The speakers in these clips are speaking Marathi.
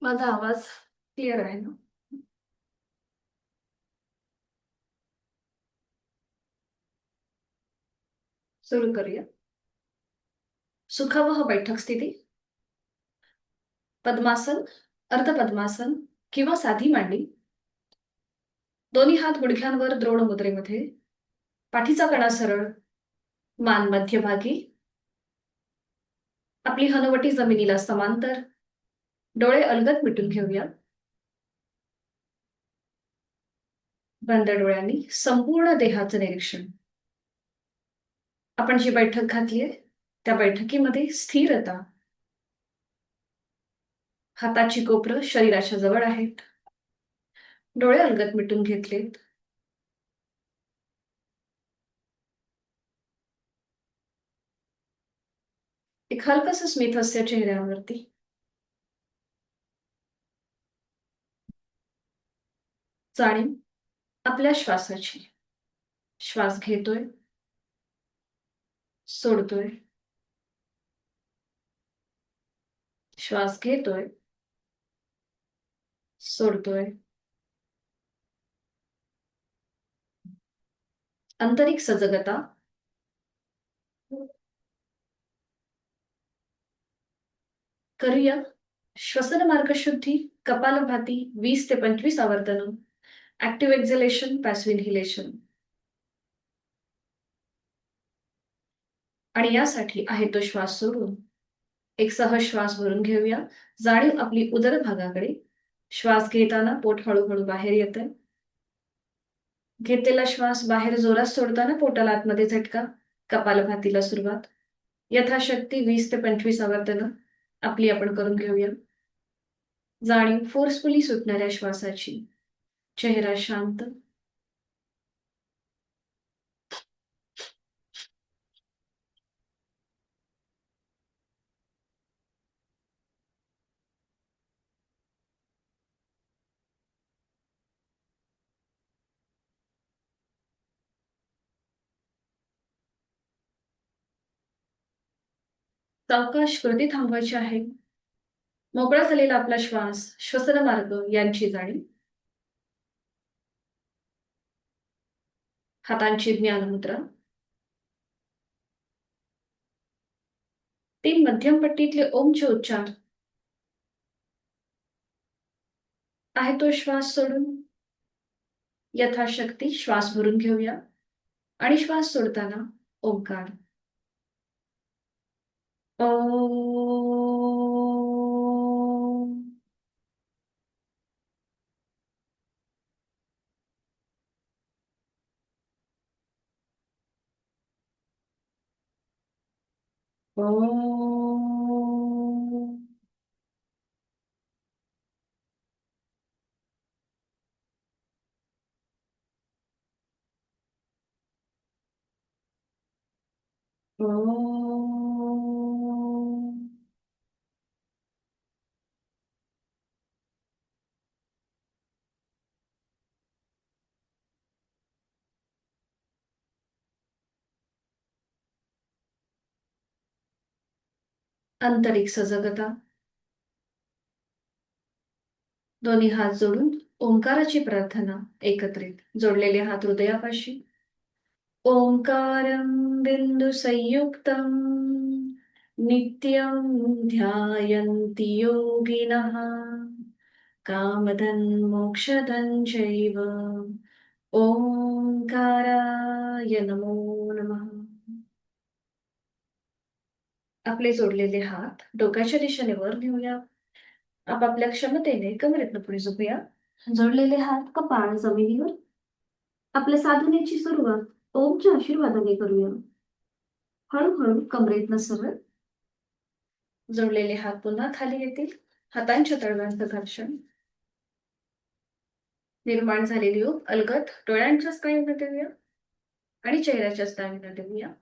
माझा आवाज क्लिअर आहे ना? सुरू करूया. सुखावह बैठक स्थिती. पद्मासन, अर्धपद्मासन किंवा साधी मांडी. दोन्ही हात गुडघ्यांवर द्रोण मुद्रेमध्ये. पाठीचा कणा सरळ, मान मध्यभागी. आपली हनुवटी जमिनीला समांतर. डोळे अलगद मिटून घेऊया. बंद डोळ्यांनी संपूर्ण देहाचं निरीक्षण. आपण जी बैठक घातलीये त्या बैठकीमध्ये स्थिरता. हाताची कोपरं शरीराच्या जवळ आहेत. डोळे अलगद मिटून घेतलेत. एक हलकस स्मित हास्य चेहऱ्यावरती. जाणीव आपल्या श्वासाची. श्वास घेतोय, सोडतोय. श्वास घेतोय, सोडतोय. आंतरिक सजगता. करूया श्वसन मार्गशुद्धी. कपालभाती 20 ते 25 आवर्तन. Active exhalation, passive inhalation. आणि यासाठी आहे तो श्वास सोडून एक सहज श्वास भरून घेऊया. जाणीव आपली उदर भागाकडे. श्वास घेताना पोट हळूहळू बाहेर येतंय. घेतलेला श्वास बाहेर जोरात सोडताना पोटाला आतमध्ये झटका. कपालभातीला सुरुवात. यथाशक्ती 20 ते 25 आवर्तन आपली आपण करून घेऊया. जाणीव फोर्सफुली सुटणाऱ्या श्वासाची. चेहरा शांत. सावकाश कृती थांबवायची आहे. मोकळा झालेला आपला श्वास, श्वसन मार्ग यांची जाणीव. हातांची ज्ञान मुद्रा. 3 मध्यम पट्टीतले ओमचे उच्चार. आहे तो श्वास सोडून यथाशक्ती श्वास भरून घेऊया. आणि श्वास सोडताना ओंकार. ओम. ओम. ओम. आंतरिक सजगता. दोन्ही हात जोडून ओंकाराची प्रार्थना एकत्रित. जोडलेले हात हृदयापाशी. ओंकारं बिंदु संयुक्तं नित्यं ध्यायन्ति योगिनः कामदं मोक्षदं चैव. ओंकाराय नमो नमः. आपले जोडलेले हात डोक्याच्या दिशेने वर नेऊया. आपापल्या क्षमतेने कमरेतनं पुढे झोपूया. जोडलेले हात कपाळ जमिनीवर. आपल्या साधनेची सुरुवात ओमच्या आशीर्वादाने करूया. हळूहळू कमरेतनं सरळ. जोडलेले हात पुन्हा खाली येतील. हातांच्या तळव्यांचं घर्षण. निर्माण झालेली ऊब अलगद डोळ्यांच्या स्नायूंना देऊया आणि चेहऱ्याच्या स्नायूंना देऊया.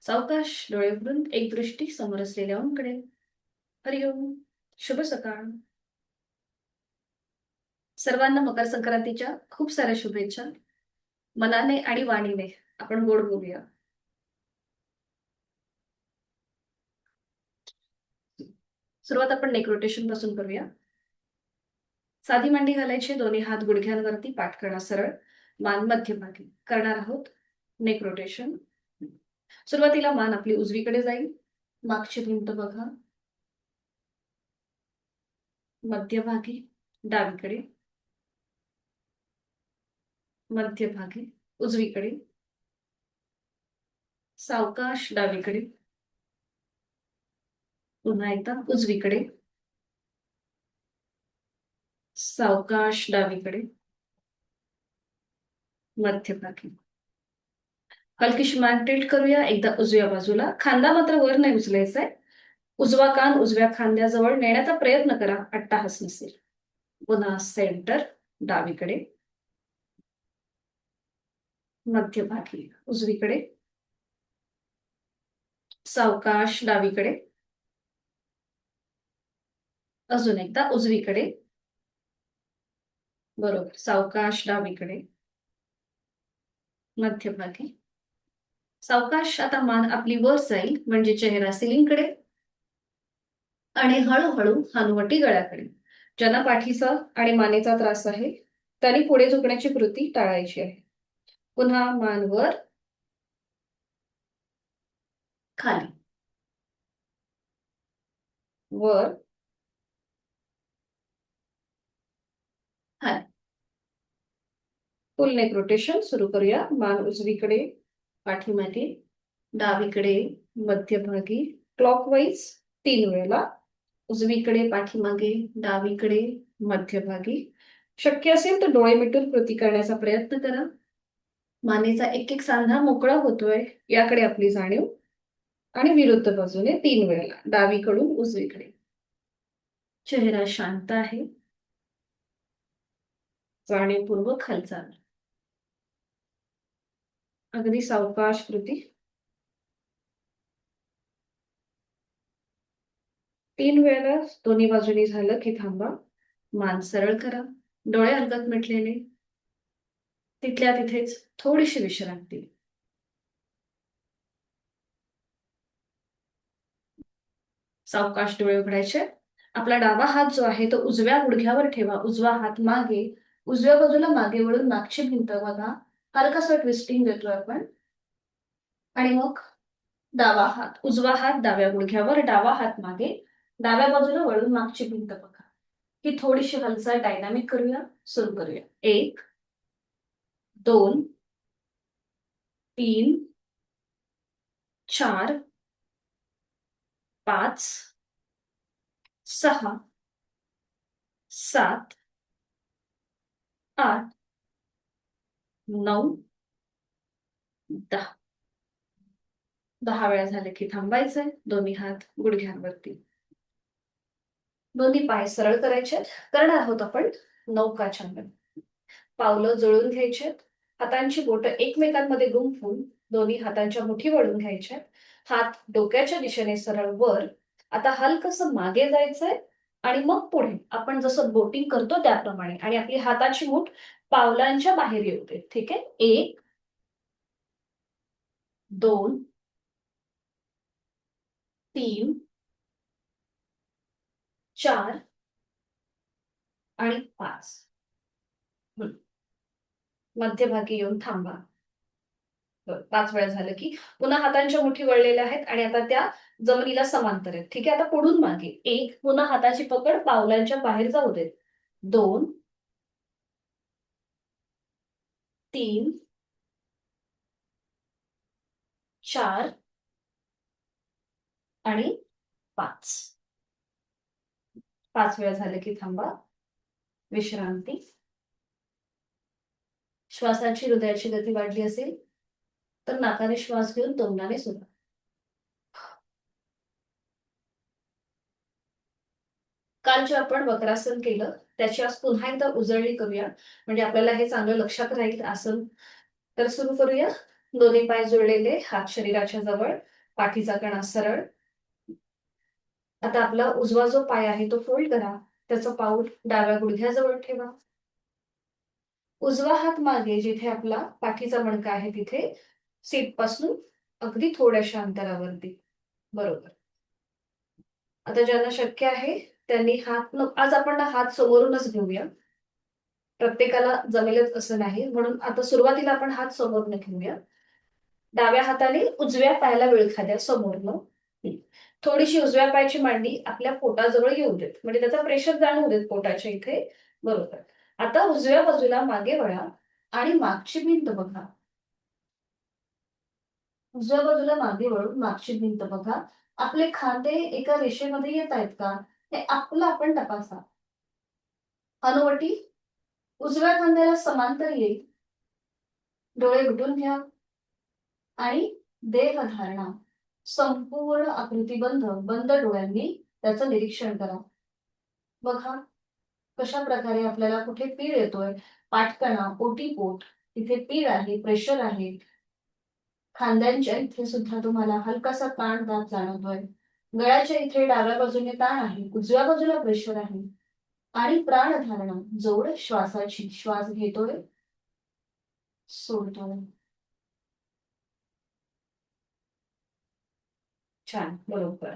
सावकाश डोळे उघडून एक दृष्टी समोर असलेल्या ओमकडे. हरिओम. शुभ सकाळ. सर्वांना मकर संक्रांतीच्या खूप साऱ्या शुभेच्छा. मनाने आणि वाणीने आपण गोड बोलूया. सुरुवात आपण नेक रोटेशन पासून करूया. साधी मांडी घालायची, दोन्ही हात गुडघ्यांवरती, पाठ करा सरळ, मान मध्यभागी. करणार आहोत नेक रोटेशन. सुरुवातीला मान आपली उजवीकडे जाईल, मागची भिंत बघा, मध्यभागी, डावीकडे, मध्यभागी, उजवीकडे, सावकाश डावीकडे, पुन्हा एकदा उजवीकडे, सावकाश डावीकडे, मध्यभागी. हलकीशी मान टिल्ट करूया. एकदा उजव्या बाजूला, खांदा मात्र वर नाही उचलायचा आहे. उजवा कान उजव्या खांद्याजवळ नेण्याचा प्रयत्न करा, अट्टाहास नसेल. पुन्हा सेंटर, डावीकडे, मध्यभागी, उजवीकडे, सावकाश डावीकडे, अजून एकदा उजवीकडे, बरोबर, सावकाश डावीकडे, मध्यभागी, सावकाश. आता मान आपली वर जाईल, म्हणजे चेहरा सिलिंगकडे, आणि हळूहळू हनुवटी गळ्याकडे. ज्यांना पाठीचा आणि मानेचा त्रास आहे त्यांनी पुढे झुकण्याची कृती टाळायची आहे. पुन्हा मान वर, खाली, वर, खाली. फुल नेक रोटेशन सुरू करूया. मान उजवीकडे, पाठीमागे, डावीकडे, मध्यभागी, क्लॉकवाईज 3 वेळेला. उजवीकडे, पाठीमागे, डावीकडे, मध्यभागी. शक्य असेल तर डोळे मिटून कृती करण्याचा प्रयत्न करा. मानेचा एक एक सांधा मोकळा होतोय याकडे आपली जाणीव, आणि विरुद्ध बाजूने 3 वेळेला, डावीकडून उजवीकडे. चेहरा शांत आहे, जाणीवपूर्वक हालचाल, अगदी सावकाश कृती. 3 वेळेला दोन्ही बाजूनी झालं की थांबा. मान सरळ करा, डोळे हलगत मिटलेले, तिथल्या तिथेच थोडीशी विश्रांती. सावकाश डोळे उघडायचे. आपला डावा हात जो आहे तो उजव्या गुडघ्यावर ठेवा, उजवा हात मागे, उजव्या बाजूला मागे वळून मागची भिंत बघा. हलकासा ट्विस्टिंग देतोय आपण, आणि मग डावा हात, उजवा हात डाव्या गुडघ्यावर, डावा हात मागे, डाव्या बाजूला वळून मागची भिंत बघा. ही थोडीशी हालचाल डायनामिक करूया. सुरू करूया. 1, 2, 3, 4, 5, 6, 7, 8, 9, 10. 10 वेळा झाले की थांबायचंय. दोन्ही हात गुडघ्यांवरती, दोन्ही पाय सरळ करायचे. करणार आहोत आपण नौकाछंद. पावलं जुळून घ्यायचे, हातांची बोटं एकमेकांमध्ये गुंफून दोन्ही हातांच्या मुठी वळून घ्यायच्या. हात डोक्याच्या दिशेने सरळ वर. आता हलकसं मागे जायचंय, आणि मग पुढे आपण जसं बोटिंग करतो त्याप्रमाणे, आणि आपली हाताची मूठ पावलांच्या बाहेर येऊ दे. ठीक आहे. 1, 2, 3, 4 आणि 5. मध्यभागी येऊन थांबा. 5 वेळा झालं की पुन्हा हातांच्या मुठी वळलेल्या आहेत, आणि आता त्या जमिनीला समांतर आहेत. ठीक आहे. आता पुढून मागे 1, पुन्हा हाताची पकड पावलांच्या बाहेर जाऊ देत. 2, 3, 4 आणि 5. 5 वेळा झालं की थांबा. विश्रांती. श्वासाची, हृदयाची गती वाढली असेल तर नाकाने श्वास घेऊन तोंडाने सोडा. काल जे आपण वक्रासन केलं त्याची आज पुन्हा एकदा उजळणी करूया, म्हणजे आपल्याला हे चांगलं लक्षात राहील आसन. तर सुरू करूया. दोन्ही पाय जुळलेले, हात शरीराच्या जवळ, पाठीचा कणा सरळ. आता आपला उजवा जो पाय आहे तो फोल्ड करा, त्याचं पाऊल डाव्या गुडघ्याजवळ ठेवा. उजवा हात मागे, जिथे आपला पाठीचा मणका आहे तिथे, सीट पासून अगदी थोड्याशा अंतरावरती. बरोबर. आता ज्यांना शक्य आहे त्यांनी हात, आज आपण हात समोरूनच घेऊया. प्रत्येकाला जमेलच असं नाही, म्हणून आता सुरुवातीला आपण हात समोरनं घेऊया. डाव्या हाताने उजव्या पायाला विळखा द्या समोरनं. थोडीशी उजव्या पायाची मांडी आपल्या पोटाजवळ येऊ देत, म्हणजे त्याचा प्रेशर जाणवू देत पोटाच्या इथे. बरोबर. आता उजव्या बाजूला मागे वळा आणि मागची भिंत बघा. उजव्या बाजूला मागे वळून मागची भिंत बघा. आपले खांदे एका रेषेमध्ये येत आहेत का, हे आपलं आपण तपासा. हनुवटी उजव्या खांद्याला समांतर येईल. डोळे मिटून घ्या आणि देहधारणा संपूर्ण आकृतीबंध बंद डोळ्यांनी त्याचं निरीक्षण करा. बघा कशा प्रकारे आपल्याला कुठे पीळ येतोय. पाठकणा, ओटीपोट, तिथे पीळ आहे, प्रेशर आहे. खांद्यांच्या इथे सुद्धा तुम्हाला हलकासा ताण दाब जाणवतोय. गळ्याच्या इथे डाव्या बाजूने ताण आहे, उजव्या बाजूला प्रेशर आहे. आणि प्राणधारणा जोड श्वासाची, श्वास घेतोय, सोडतोय. छान, बरोबर.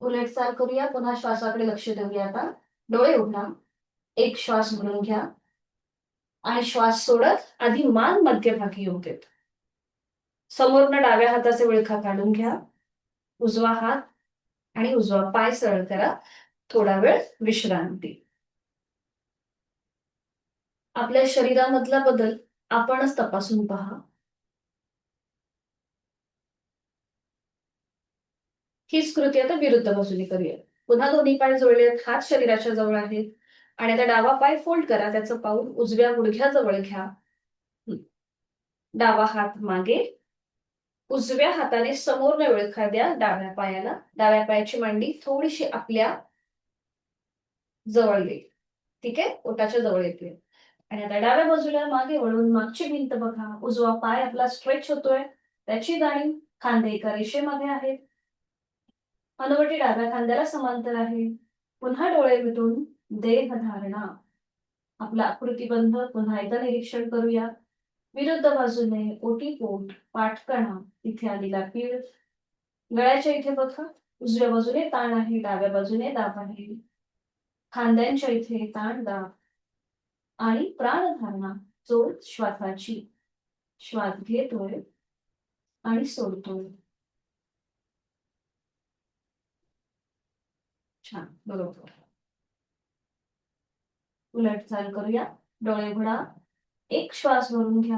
उलट चाल करूया. पुन्हा श्वासाकडे लक्ष देऊया. आता डोळे उघडा. एक श्वास भरून घ्या आणि श्वास सोडत आधी मान मध्यभागी येऊ देत. समोरनं डाव्या हाताचे विळखा काढून घ्या. उजवा हात आणि उजवा पाय सरळ करा. थोडा वेळ विश्रांती. आपल्या शरीरामधला बदल आपणच तपासून पहा. हीच कृती आता विरुद्ध बाजूने करूया. पुन्हा दोन्ही पाय जोडलेत, हात शरीराच्या जवळ आहेत आणि आता डावा पाय फोल्ड करा. त्याचं पाऊल उजव्या गुडघ्याजवळ घ्या. डावा हात मागे, उजव्या हाताने समोरनं विळखा द्या डाव्या पायाला. डाव्या पायाची मांडी थोडीशी आपल्या जवळ येईल. ठीक आहे, पोटाच्या जवळ येते. आणि आता डाव्या बाजूला मागे वळून मागची भिंत बघा. उजवा पाय आपला स्ट्रेच होतोय, त्याची जाणीव. खांदे एका रेषेमध्ये आहेत. हनुवटी डाव्या खांद्याला समांतर आहे. पुन्हा डोळे मिटून देहधारणा आपला आकृतीबंध पुन्हा एकदा निरीक्षण करूया. विरुद्ध बाजूने ओटीपोट, पाठकणा, इथे आलेला पीळ. गळ्याच्या इथे बघा. उजव्या बाजूने ताण आहे, डाव्या बाजूने दाब आहे. खांद्यांच्या इथे ताण दाब आणि प्राणधारणा जोड श्वासाची, श्वास घेतोय आणि सोडतोय. छान, बरोबर. उलट चाल करूया. डोळे उघडा. एक श्वास भरून घ्या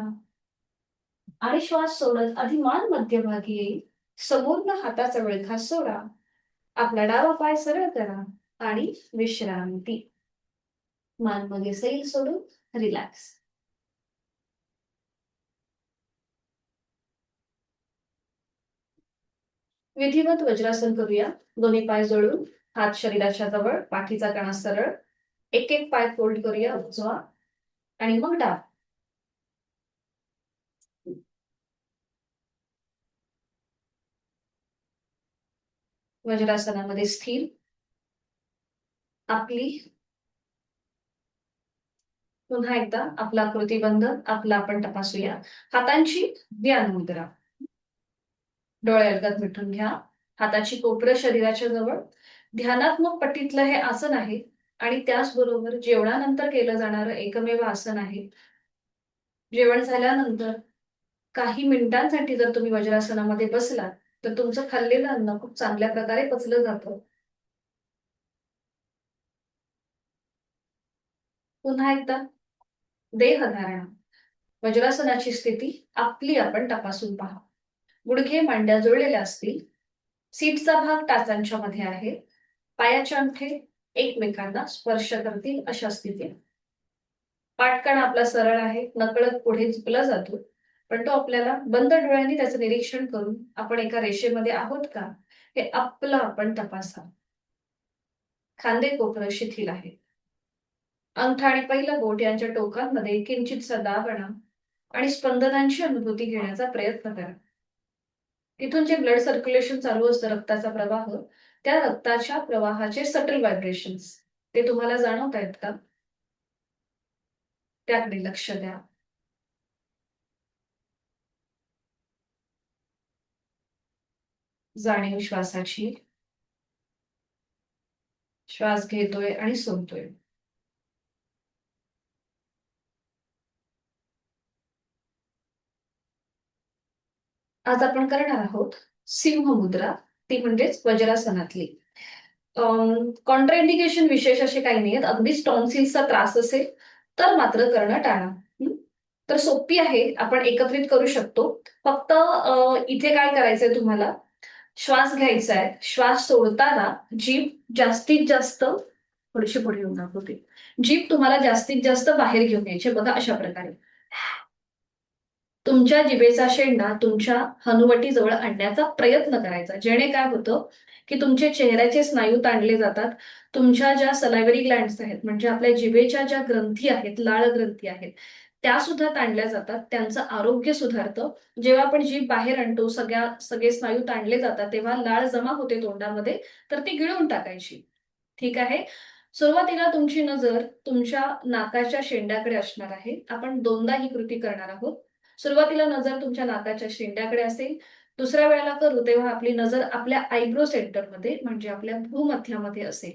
आणि श्वास सोडत आधी मान मध्यभागी येईल. समोरनं हाताचा विळखा सोडा. आपला डावा पाय सरळ करा आणि विश्रांती. मान मध्ये सैल सोडून रिलॅक्स. विधिवत वज्रासन करूया. दोन्ही पाय जोडून, हात शरीराच्या जवळ, पाठीचा कणा सरळ. एक एक पाय फोल्ड करूया उजवा आणि मग डावा. वज्रासनामध्ये स्थिर आपली. पुन्हा एकदा आपला कृतीबंध आपला आपण तपासूया. हातांची ध्यान मुद्रा. डोळे अलगद मिटून घ्या. हाताची कोपरं शरीराच्या जवळ. ध्यानात्मक पट्टीतलं हे आसन आहे आणि त्याचबरोबर जेवणानंतर केलं जाणारं एकमेव आसन आहे. जेवण झाल्यानंतर काही मिनिटांसाठी जर तुम्ही वज्रासनामध्ये बसलात तर तुमचं खाल्लेलं अन्न खूप चांगल्या प्रकारे पचलं जातं. पुन्हा एकदा देहधारणा. वज्रासनाची स्थिती आपली आपण तपासून पहा. गुडघे मांड्या जुळलेल्या असतील. सीटचा भाग टाचांच्या मध्ये आहे. पायाचे अंगठे एकमेकांना स्पर्श करतील अशा स्थितीत. पाठकणा आपला सरळ आहे, नकळत पुढे झुकला जातो, पण तो आपल्याला बंद डोळ्यांनी त्याचं निरीक्षण करून आपण एका रेषेमध्ये आहोत का हे आपलं आपण तपासा. खांदे कोपरं शिथिल आहे. अंगठा आणि पहिलं बोट यांच्या टोकांमध्ये किंचितसा दाब आणा आणि स्पंदनांची अनुभूती घेण्याचा प्रयत्न करा. तिथून जे ब्लड सर्क्युलेशन चालू असतं, रक्ताचा प्रवाह, त्या रक्ताच्या प्रवाहाचे सटल व्हायब्रेशन्स ते तुम्हाला जाणवत आहेत का? त्याकडे लक्ष द्या. जाणीव श्वासाची. श्वास घेतोय आणि सोडतोय. आज आपण करणार आहोत सिंह मुद्रा, ती म्हणजेच वज्रासनातली. कॉन्ट्राइंडिकेशन विशेष असे काही नाहीयेत. अगदीच टॉन्सिल्सचा त्रास असेल तर मात्र करणं टाळा. तर सोपी आहे, आपण एकत्रित करू शकतो. फक्त इथे काय करायचंय तुम्हाला, श्वास घ्यायचा आहे. श्वास सोडताना जीभ जास्तीत जास्त थोडीशी पुढे येऊन दाखवते. जीभ तुम्हाला जास्तीत जास्त बाहेर घेऊन यायची बघा, अशा प्रकारे. तुमच्या जिभेचा शेंडा तुमच्या हनुवटीजवळ आणण्याचा प्रयत्न करायचा. जेणे काय होतं, की तुमचे चेहऱ्याचे स्नायू ताणले जातात. तुमच्या ज्या सलायव्हरी ग्लँड्स आहेत, म्हणजे आपल्या जिभेच्या ज्या ग्रंथी आहेत, लाळ ग्रंथी आहेत, त्या सुद्धा ताणल्या जातात. त्यांचं आरोग्य सुधारतं. जेव्हा आपण जीभ बाहेर आणतो, सगळे स्नायू ताणले जातात, तेव्हा लाळ जमा होते तोंडामध्ये, तर ती गिळून टाकायची. ठीक आहे. सुरुवातीला तुमची नजर तुमच्या नाकाच्या शेंड्याकडे असणार आहे. आपण दोनदा ही कृती करणार आहोत. सुरुवातीला नजर तुमच्या नाकाच्या शेंड्याकडे असेल. दुसऱ्या वेळेला करू तेव्हा आपली नजर आपल्या आयब्रो सेंटरमध्ये, म्हणजे आपल्या भ्रूमध्यामध्ये असेल.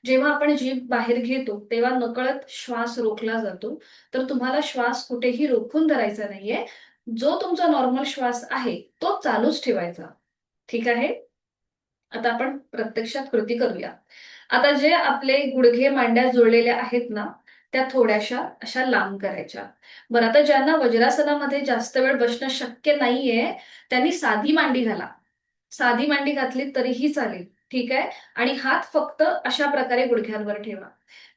जेव्हा आपण जीभ बाहेर घेतो तेव्हा नकळत श्वास रोखला जातो. तर तुम्हाला श्वास कुठेही रोखून धरायचा नाहीये. जो तुमचा नॉर्मल श्वास आहे तो चालूच ठेवायचा. ठीक आहे. आता आपण प्रत्यक्षात कृती करूया. आता जे आपले गुडघे मांड्या जुळलेल्या आहेत ना, त्या थोड्याशा अशा लांब करायच्या. बरं, आता ज्यांना वज्रासनामध्ये जास्त वेळ बसणं शक्य नाहीये, त्यांनी साधी मांडी घाला. साधी मांडी घातली तरीही चालेल. ठीक आहे. आणि हात फक्त अशा प्रकारे गुडघ्यांवर ठेवा.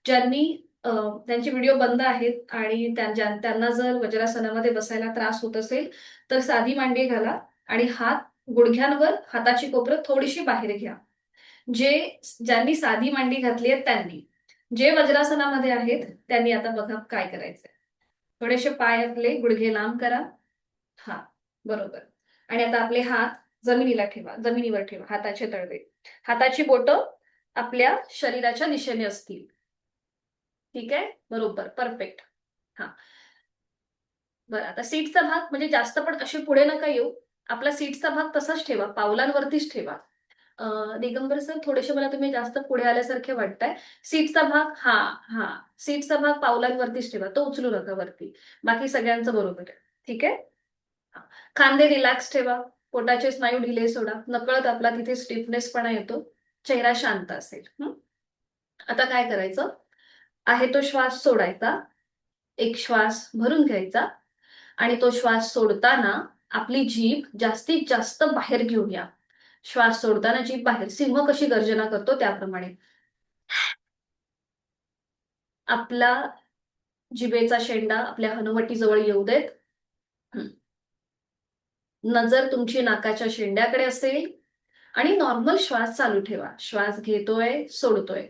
ज्यांनी त्यांचे व्हिडिओ बंद आहेत आणि त्यांना जर वज्रासनामध्ये बसायला त्रास होत असेल, तर साधी मांडी घाला आणि हात गुडघ्यांवर, हाताची कोपरं थोडीशी बाहेर घ्या. ज्यांनी साधी मांडी घातली आहे त्यांनी. जे वज्रासनामध्ये आहेत त्यांनी आता बघा काय करायचंय. थोडेसे पाय आपले गुडघे लांब करा. हा, बरोबर. आणि आता आपले हात जमिनीवर ठेवा, हाताचे तळवे. हाताची बोटं आपल्या शरीराच्या दिशेने असतील. ठीक आहे, बरोबर, परफेक्ट. हा, बरं. आता सीटचा भाग म्हणजे जास्त पण असे पुढे नका येऊ. आपला सीटचा भाग तसाच ठेवा, पावलांवरतीच ठेवा. दिगंबर सर, थोडेसे मला तुम्ही जास्त पुढे आल्यासारखे वाटताय. सीटचा भाग, हा, सीटचा भाग पावलांवरतीच ठेवा, तो उचलू नका वरती. बाकी सगळ्यांचं बरोबर आहे. ठीक आहे. हा. खांदे रिलॅक्स ठेवा. पोटाचे स्नायू ढिले सोडा. नकळत आपला तिथे स्टिफनेसपणा येतो. चेहरा शांत असेल. आता काय करायचं आहे, तो श्वास सोडायचा. एक श्वास भरून घ्यायचा आणि तो श्वास सोडताना आपली जीभ जास्तीत जास्त बाहेर घेऊन या. श्वास सोडताना जीभ बाहेर, सिंह कशी गर्जना करतो त्याप्रमाणे. आपला जिभेचा शेंडा आपल्या हनुवटीजवळ येऊ देत. नजर तुमची नाकाच्या शेंड्याकडे असेल आणि नॉर्मल श्वास चालू ठेवा. श्वास घेतोय, सोडतोय.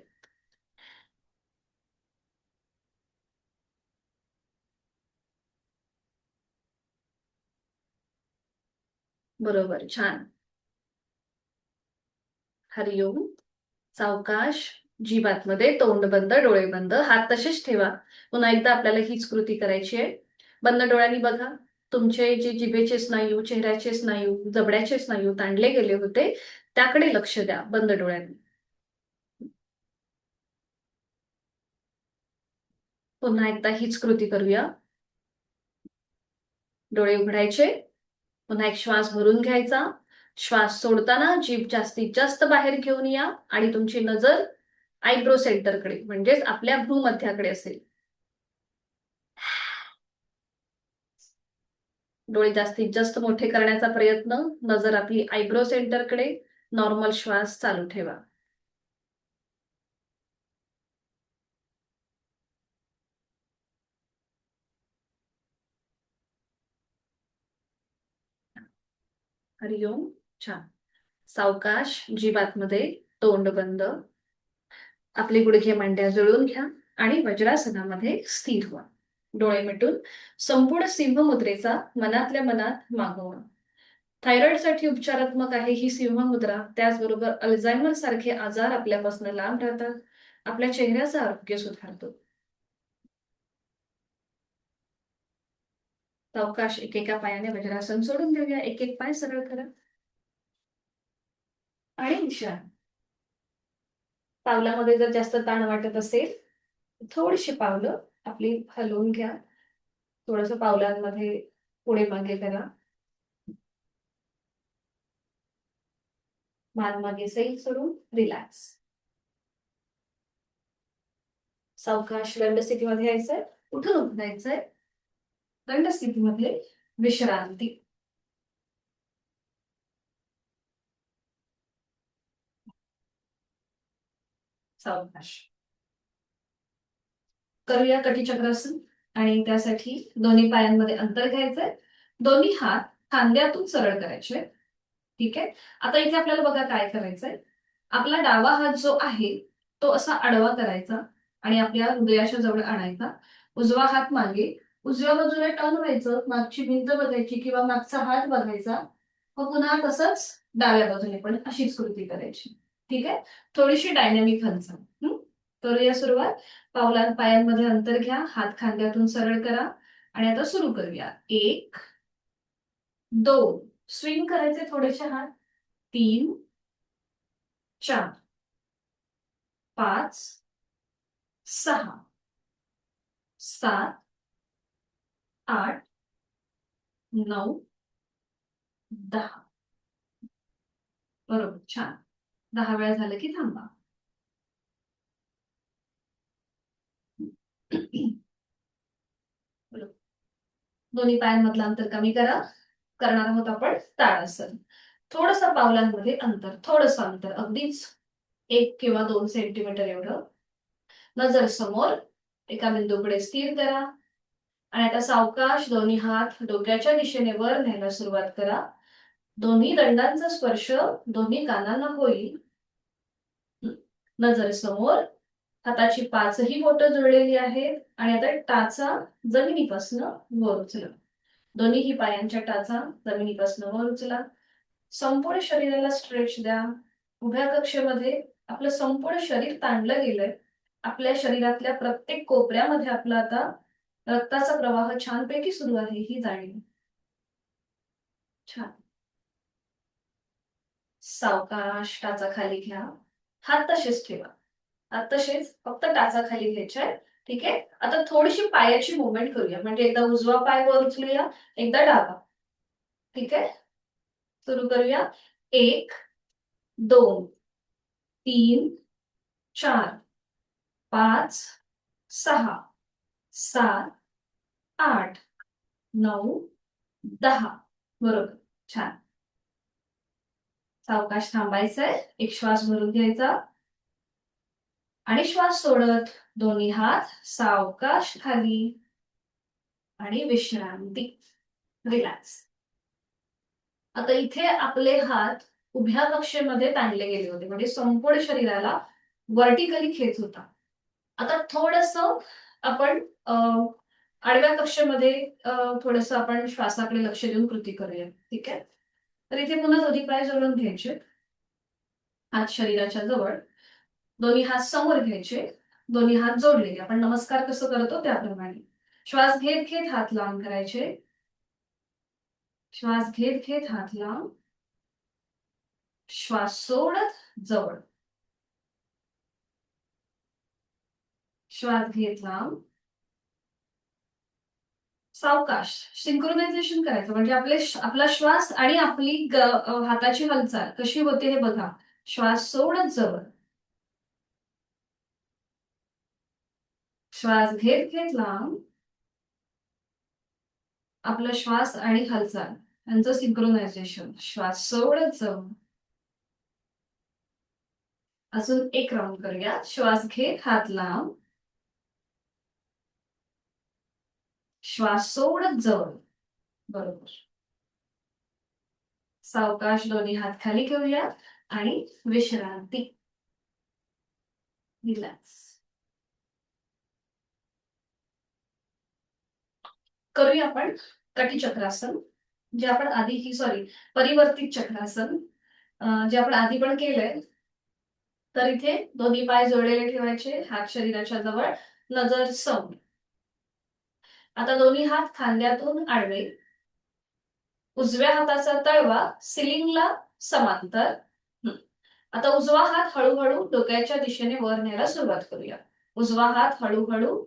बरोबर, छान. हरिओम. सावकाश. जीभ आतमध्ये, तोंड बंद, डोळे बंद, हात तसेच ठेवा. पुन्हा एकदा आपल्याला हीच कृती करायची आहे. बंद डोळ्यांनी बघा. तुमचे जे जिभेचे स्नायू, चेहऱ्याचे स्नायू, जबड्याचे स्नायू ताणले गेले होते त्याकडे लक्ष द्या बंद डोळ्यांनी. पुन्हा एकदा हीच कृती करूया. डोळे उघडायचे. पुन्हा एक श्वास भरून घ्यायचा. श्वास सोडताना जीभ जास्तीत जास्त बाहेर घेऊन या आणि तुमची नजर आयब्रो सेंटरकडे, म्हणजेच आपल्या भ्रूमध्याकडे असेल. डोळे जास्तीत जास्त मोठे करण्याचा प्रयत्न. नजर आपली आयब्रो सेंटरकडे. नॉर्मल श्वास चालू ठेवा. हरिओम. छान. सावकाश. जीभ आतमध्ये, तोंड बंद. आपले गुडघे मांड्या जुळवून घ्या आणि वज्रासनामध्ये स्थिर व्हा. डोळे मिटून संपूर्ण सिंह मुद्रेचा मनातल्या मनात मागोवा. थायरॉइडसाठी उपचारात्मक आहे ही सिंह मुद्रा. त्याचबरोबर अल्झायमर सारखे आजार आपल्यापासून लांब राहतात. आपल्या चेहऱ्याचं आरोग्य सुधारतो. सावकाश एकेका पायाने वज्रासन सोडून देऊया. एक एक पाय सरळ करा आणि विश्राम. पावलामध्ये जर जास्त ताण वाटत असेल, थोडीशी पावलं आपली हलवून घ्या. थोडस पावलांमध्ये पुढे मागे करा. मान मागे सैल सोडून रिलॅक्स. सावकाश दंड स्थितीमध्ये यायचंय, उठून उठायचंय. दंड स्थितीमध्ये विश्रांती. सावकाश करूया कटिचक्रासन. आणि त्यासाठी दोन्ही पायांमध्ये अंतर घ्यायचंय. दोन्ही हात खांद्यातून सरळ करायचे. ठीक आहे. आता इथे आपल्याला बघा काय करायचंय. आपला डावा हात जो आहे तो असा आडवा करायचा आणि आपल्या हृदयाच्या जवळ आणायचा. उजवा हात मागे, उजव्या बाजूला टर्न व्हायचं, मागची भिंत बघायची किंवा मागचा हात बघायचा. मग पुन्हा तसंच डाव्या बाजूने पण अशीच कृती करायची. ठीक आहे. थोडीशी डायनॅमिक हालचाल. करूया सुरुवात. पायांमध्ये अंतर घ्या, हात खांद्यातून सरळ करा आणि आता सुरू करूया. 1 2 स्विंग करायचे थोडेसे हात. 3 4 5 6 7 8 9 10. बरोबर, छान. 10 वेळा झालं की थांबा. बरोबर. दोन्ही पायांमधलं अंतर कमी करा. करणार आहोत आपण ताडासन. थोडंसं पावलांमध्ये अंतर, थोडंसं अंतर, अगदीच 1 किंवा 2 सेंटीमीटर एवढं. नजर समोर, एका बिंदूकडे स्थिर करा आणि आता सावकाश दोन्ही हात डोक्याच्या दिशेने वर न्यायला सुरुवात करा. दोन्ही दंडांचा स्पर्श दोन्ही कानांना होईल. नजर समोर, हाताची पाचही बोटं जुळलेली आहेत आणि आता टाचा जमिनीपासून वर उचला. दोन्हीही पायांच्या टाचा जमिनीपासून वर उचला. संपूर्ण शरीराला स्ट्रेच द्या. उभ्या कक्षेमध्ये आपलं संपूर्ण शरीर ताणलं गेलंय. आपल्या शरीरातल्या प्रत्येक कोपऱ्यामध्ये आपला आता रक्ताचा प्रवाह छानपैकी सुरू आहे ही जाणीव. छान. सावकाश टाचा खाली घ्या. हात तसेच ठेवा. हात तसेच, फक्त टाचा खाली घ्यायचा आहे. ठीक आहे. आता थोडीशी पायाची मुवमेंट करूया. म्हणजे एकदा उजवा पाय वर उचलूया, एकदा डावा. ठीक आहे. सुरू करूया. 1 2 3 4 5 6 7 8 9 10. बरोबर, छान. सावकाश थांबायचंय. एक श्वास भरून घ्यायचा आणि श्वास सोडत दोन्ही हात सावकाश खाली आणि विश्रांती. रिलॅक्स. आता इथे आपले हात उभ्या कक्षेमध्ये ताणले गेले होते, म्हणजे संपूर्ण शरीराला व्हर्टिकली खेच होता. आता थोडस आपण आडव्या कक्षेमध्ये थोडस आपण श्वासाकडे लक्ष देऊन कृती करूया. ठीक आहे. तर इथे पुन्हा दोन्ही पाय जोडून घ्यायचे. हात शरीराच्या जवळ, दोन्ही हात समोर घ्यायचे. दोन्ही हात जोडलेले, आपण नमस्कार कसं करतो त्याप्रमाणे. श्वास घेत घेत हात लांब करायचे. श्वास घेत घेत हात लांब. श्वास सोडत जवळ. श्वास घेत लांब. सावकाश सिंक्रोनायझेशन करायचं, म्हणजे आपला श्वास आणि आपली हाताची हालचाल कशी होते हे बघा. श्वास सोडत जवळ. श्वास घेत घेत लांब. आपला श्वास आणि हालचाल यांचं सिंक्रोनायझेशन. श्वास सोडत जवळ. अजून एक राऊंड करूया. श्वास घेत हात लांब. श्वास सोडत जवळ. बरोबर. सावकाश दोन्ही हात खाली घेऊया आणि विश्रांती. रिलॅक्स. करूया आपण कटिचक्रासन, जे आपण आधी परिवर्तित चक्रासन, जे आपण आधी पण केलंय. तर इथे दोन्ही पाय जोडलेले ठेवायचे, हात शरीराच्या जवळ, नजर समोर. आता दोन्ही हात खांद्यातून आडवे. उजव्या हाताचा तळवा सिलिंगला समांतर. आता उजवा हात हळूहळू डोक्याच्या दिशेने वर न्यायला सुरुवात करूया. उजवा हात हळूहळू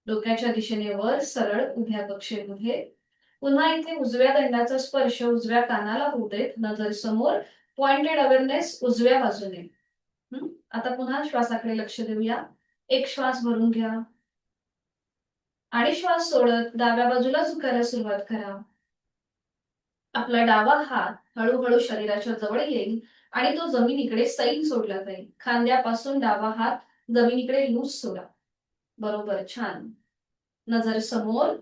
डोक्याच्या दिशेने वर सरळ उभ्या कक्षेमध्ये. पुन्हा इथे उजव्या दंडाचा स्पर्श उजव्या कानाला होऊ देत. नजर समोर. पॉइंटेड अवेअरनेस उजव्या बाजूने. आता पुन्हा श्वासाकडे लक्ष देऊया. एक श्वास भरून घ्या आणि श्वास सोडत डाव्या बाजूला झुकायला सुरुवात करा. आपला डावा हात हळूहळू शरीराच्या जवळ येईल आणि तो जमिनीकडे सैल सोडला जाईल. खांद्यापासून डावा हात जमिनीकडे लूज सोडा. बरोबर, छान. नजर समोर.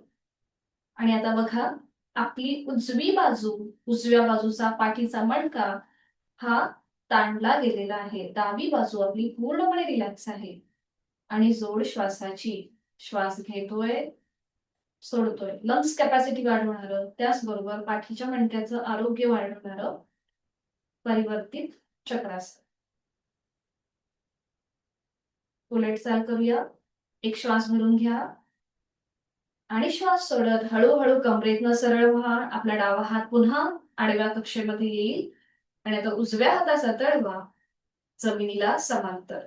आणि आता बघा, आपली उजवी बाजू, उजव्या बाजूचा पाठीचा मणका हा ताणला गेलेला आहे. डावी बाजू आपली पूर्णपणे रिलॅक्स आहे. आणि जोड श्वासाची. श्वास घेतोय, सोडतोय. लंग्स कॅपॅसिटी वाढवणारं, त्याचबरोबर पाठीच्या मणक्याचं आरोग्य वाढवणारं परिवर्तित चक्रासन. उलट चाल करूया. एक श्वास भरून घ्या आणि श्वास सोडत हळूहळू कमरेतनं सरळ व्हा. आपला डावा हात पुन्हा आडव्या कक्षेमध्ये येईल आणि आता उजव्या हाताचा तळवा जमिनीला समांतर.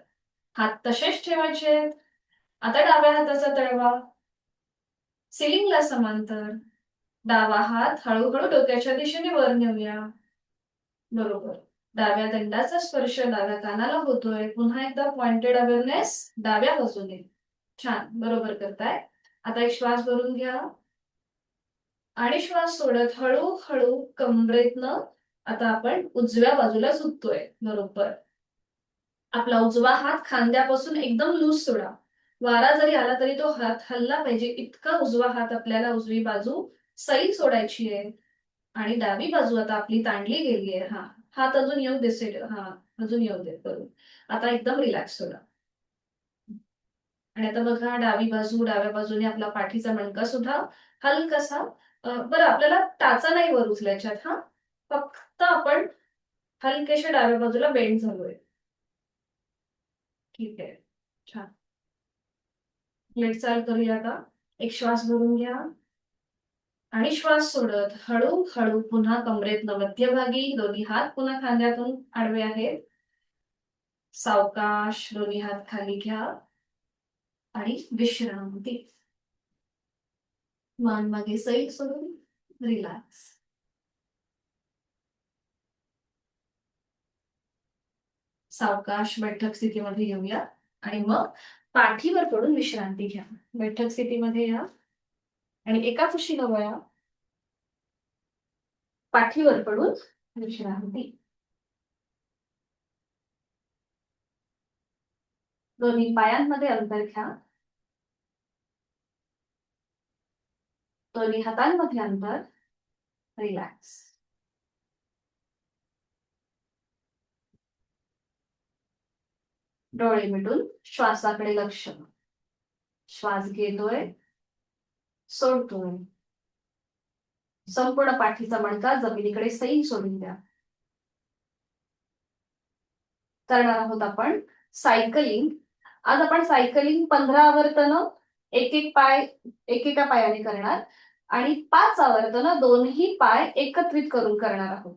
हात तसेच ठेवायचे. आता डाव्या हाताचा तळवा सिलिंगला समांतर. डावा हात हळूहळू डोक्याच्या दिशेने वर नेऊया. बरोबर. डाव्या दंडाचा स्पर्श डाव्या कानाला होतोय. पुन्हा एकदा पॉइंटेड अवेअरनेस डाव्या बाजूने. छान, बरोबर करताय. आता एक श्वास भरून घ्या आणि श्वास सोडत हळूहळू कमरेतनं आता आपण उजव्या बाजूला झुकतोय. बरोबर. आपला उजवा हात खांद्यापासून एकदम लूज सोडा. वारा जरी आला तरी तो हात हलला पाहिजे इतका उजवा हात आपल्याला उजवी बाजू सैल सोडायची आहे. आणि डावी बाजू आता आपली ताणली गेली आहे. हात अजून येऊ दे. अजून येऊ दे करून. आता एकदम रिलॅक्स सोडा. आणि आता बघा, डावी बाजू, डाव्या बाजूने आपला पाठीचा मणका सुद्धा हलकासा. बरं, आपल्याला टाचा नाही वर उचलायच्यात. फक्त आपण हलकेशा डाव्या बाजूला बेंड झालोय. ठीक आहे, छान. लेट चाल करूया आता. एक श्वास भरून घ्या आणि श्वास सोडत हळूहळू पुन्हा कमरेतनं मध्यभागी. दोन्ही हात पुन्हा खांद्यातून आडवे आहेत. सावकाश दोन्ही हात खाली घ्या आणि विश्रांती. मान मागे सैल सोडून रिलॅक्स. सावकाश बैठक स्थितीमध्ये येऊया आणि मग पाठीवर पडून विश्रांती घ्या. बैठक स्थितीमध्ये या आणि एका कुशीला वळा. पाठीवर पडून विश्रांती. दोन्ही पायांमध्ये अंतर घ्या. दोन्ही हातांमध्ये अंतर. रिलॅक्स. डोळे मिटून श्वासाकडे लक्ष. श्वास घेतोय, सोडतोय. संपूर्ण पाठीचा मणका जमिनीकडे सैल सोडून द्या. करणार आहोत आपण सायकलिंग. आज आपण सायकलिंग 15 आवर्तनं एकेका पायाने करणार आणि 5 आवर्तनं दोन्ही पाय एकत्रित करून करणार आहोत.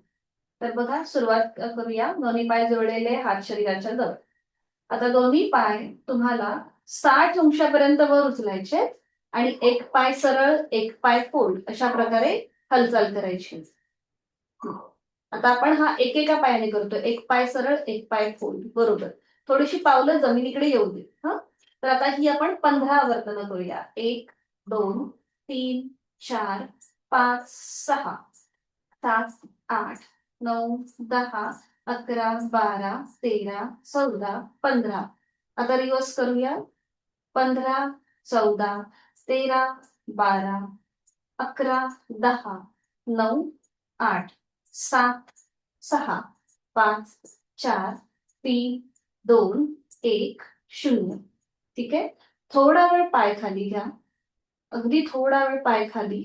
तर बघा, सुरुवात करूया. दोन्ही पाय जोडलेले, हात शरीराच्या जवळ. आता दोन्ही पाय तुम्हाला 60 अंशापर्यंत वर उचलायचे आणि एक पाय सरळ, एक पाय फोल्ड, अशा प्रकारे हालचाल करायची. आता आपण हा एकेका पायाने करतोय. एक पाय सरळ, एक पाय फोल्ड. बरोबर. थोडीशी पावलं जमिनीकडे येऊ दे. तर आता ही आपण 15 आवर्तनं करूया. 1, 2, 3, 4, 5, 6, 7, 8, 9, 10, 11, 12, 13, 14, 15. आता रिव्हर्स करूया. 15, 14, 13, 12, 11, 10, 9, 8, 7, 6, 5, 4, 3, 2, 1, 0. ठीक आहे. थोडा वेळ पाय खाली घ्या. अगदी थोडा वेळ पाय खाली.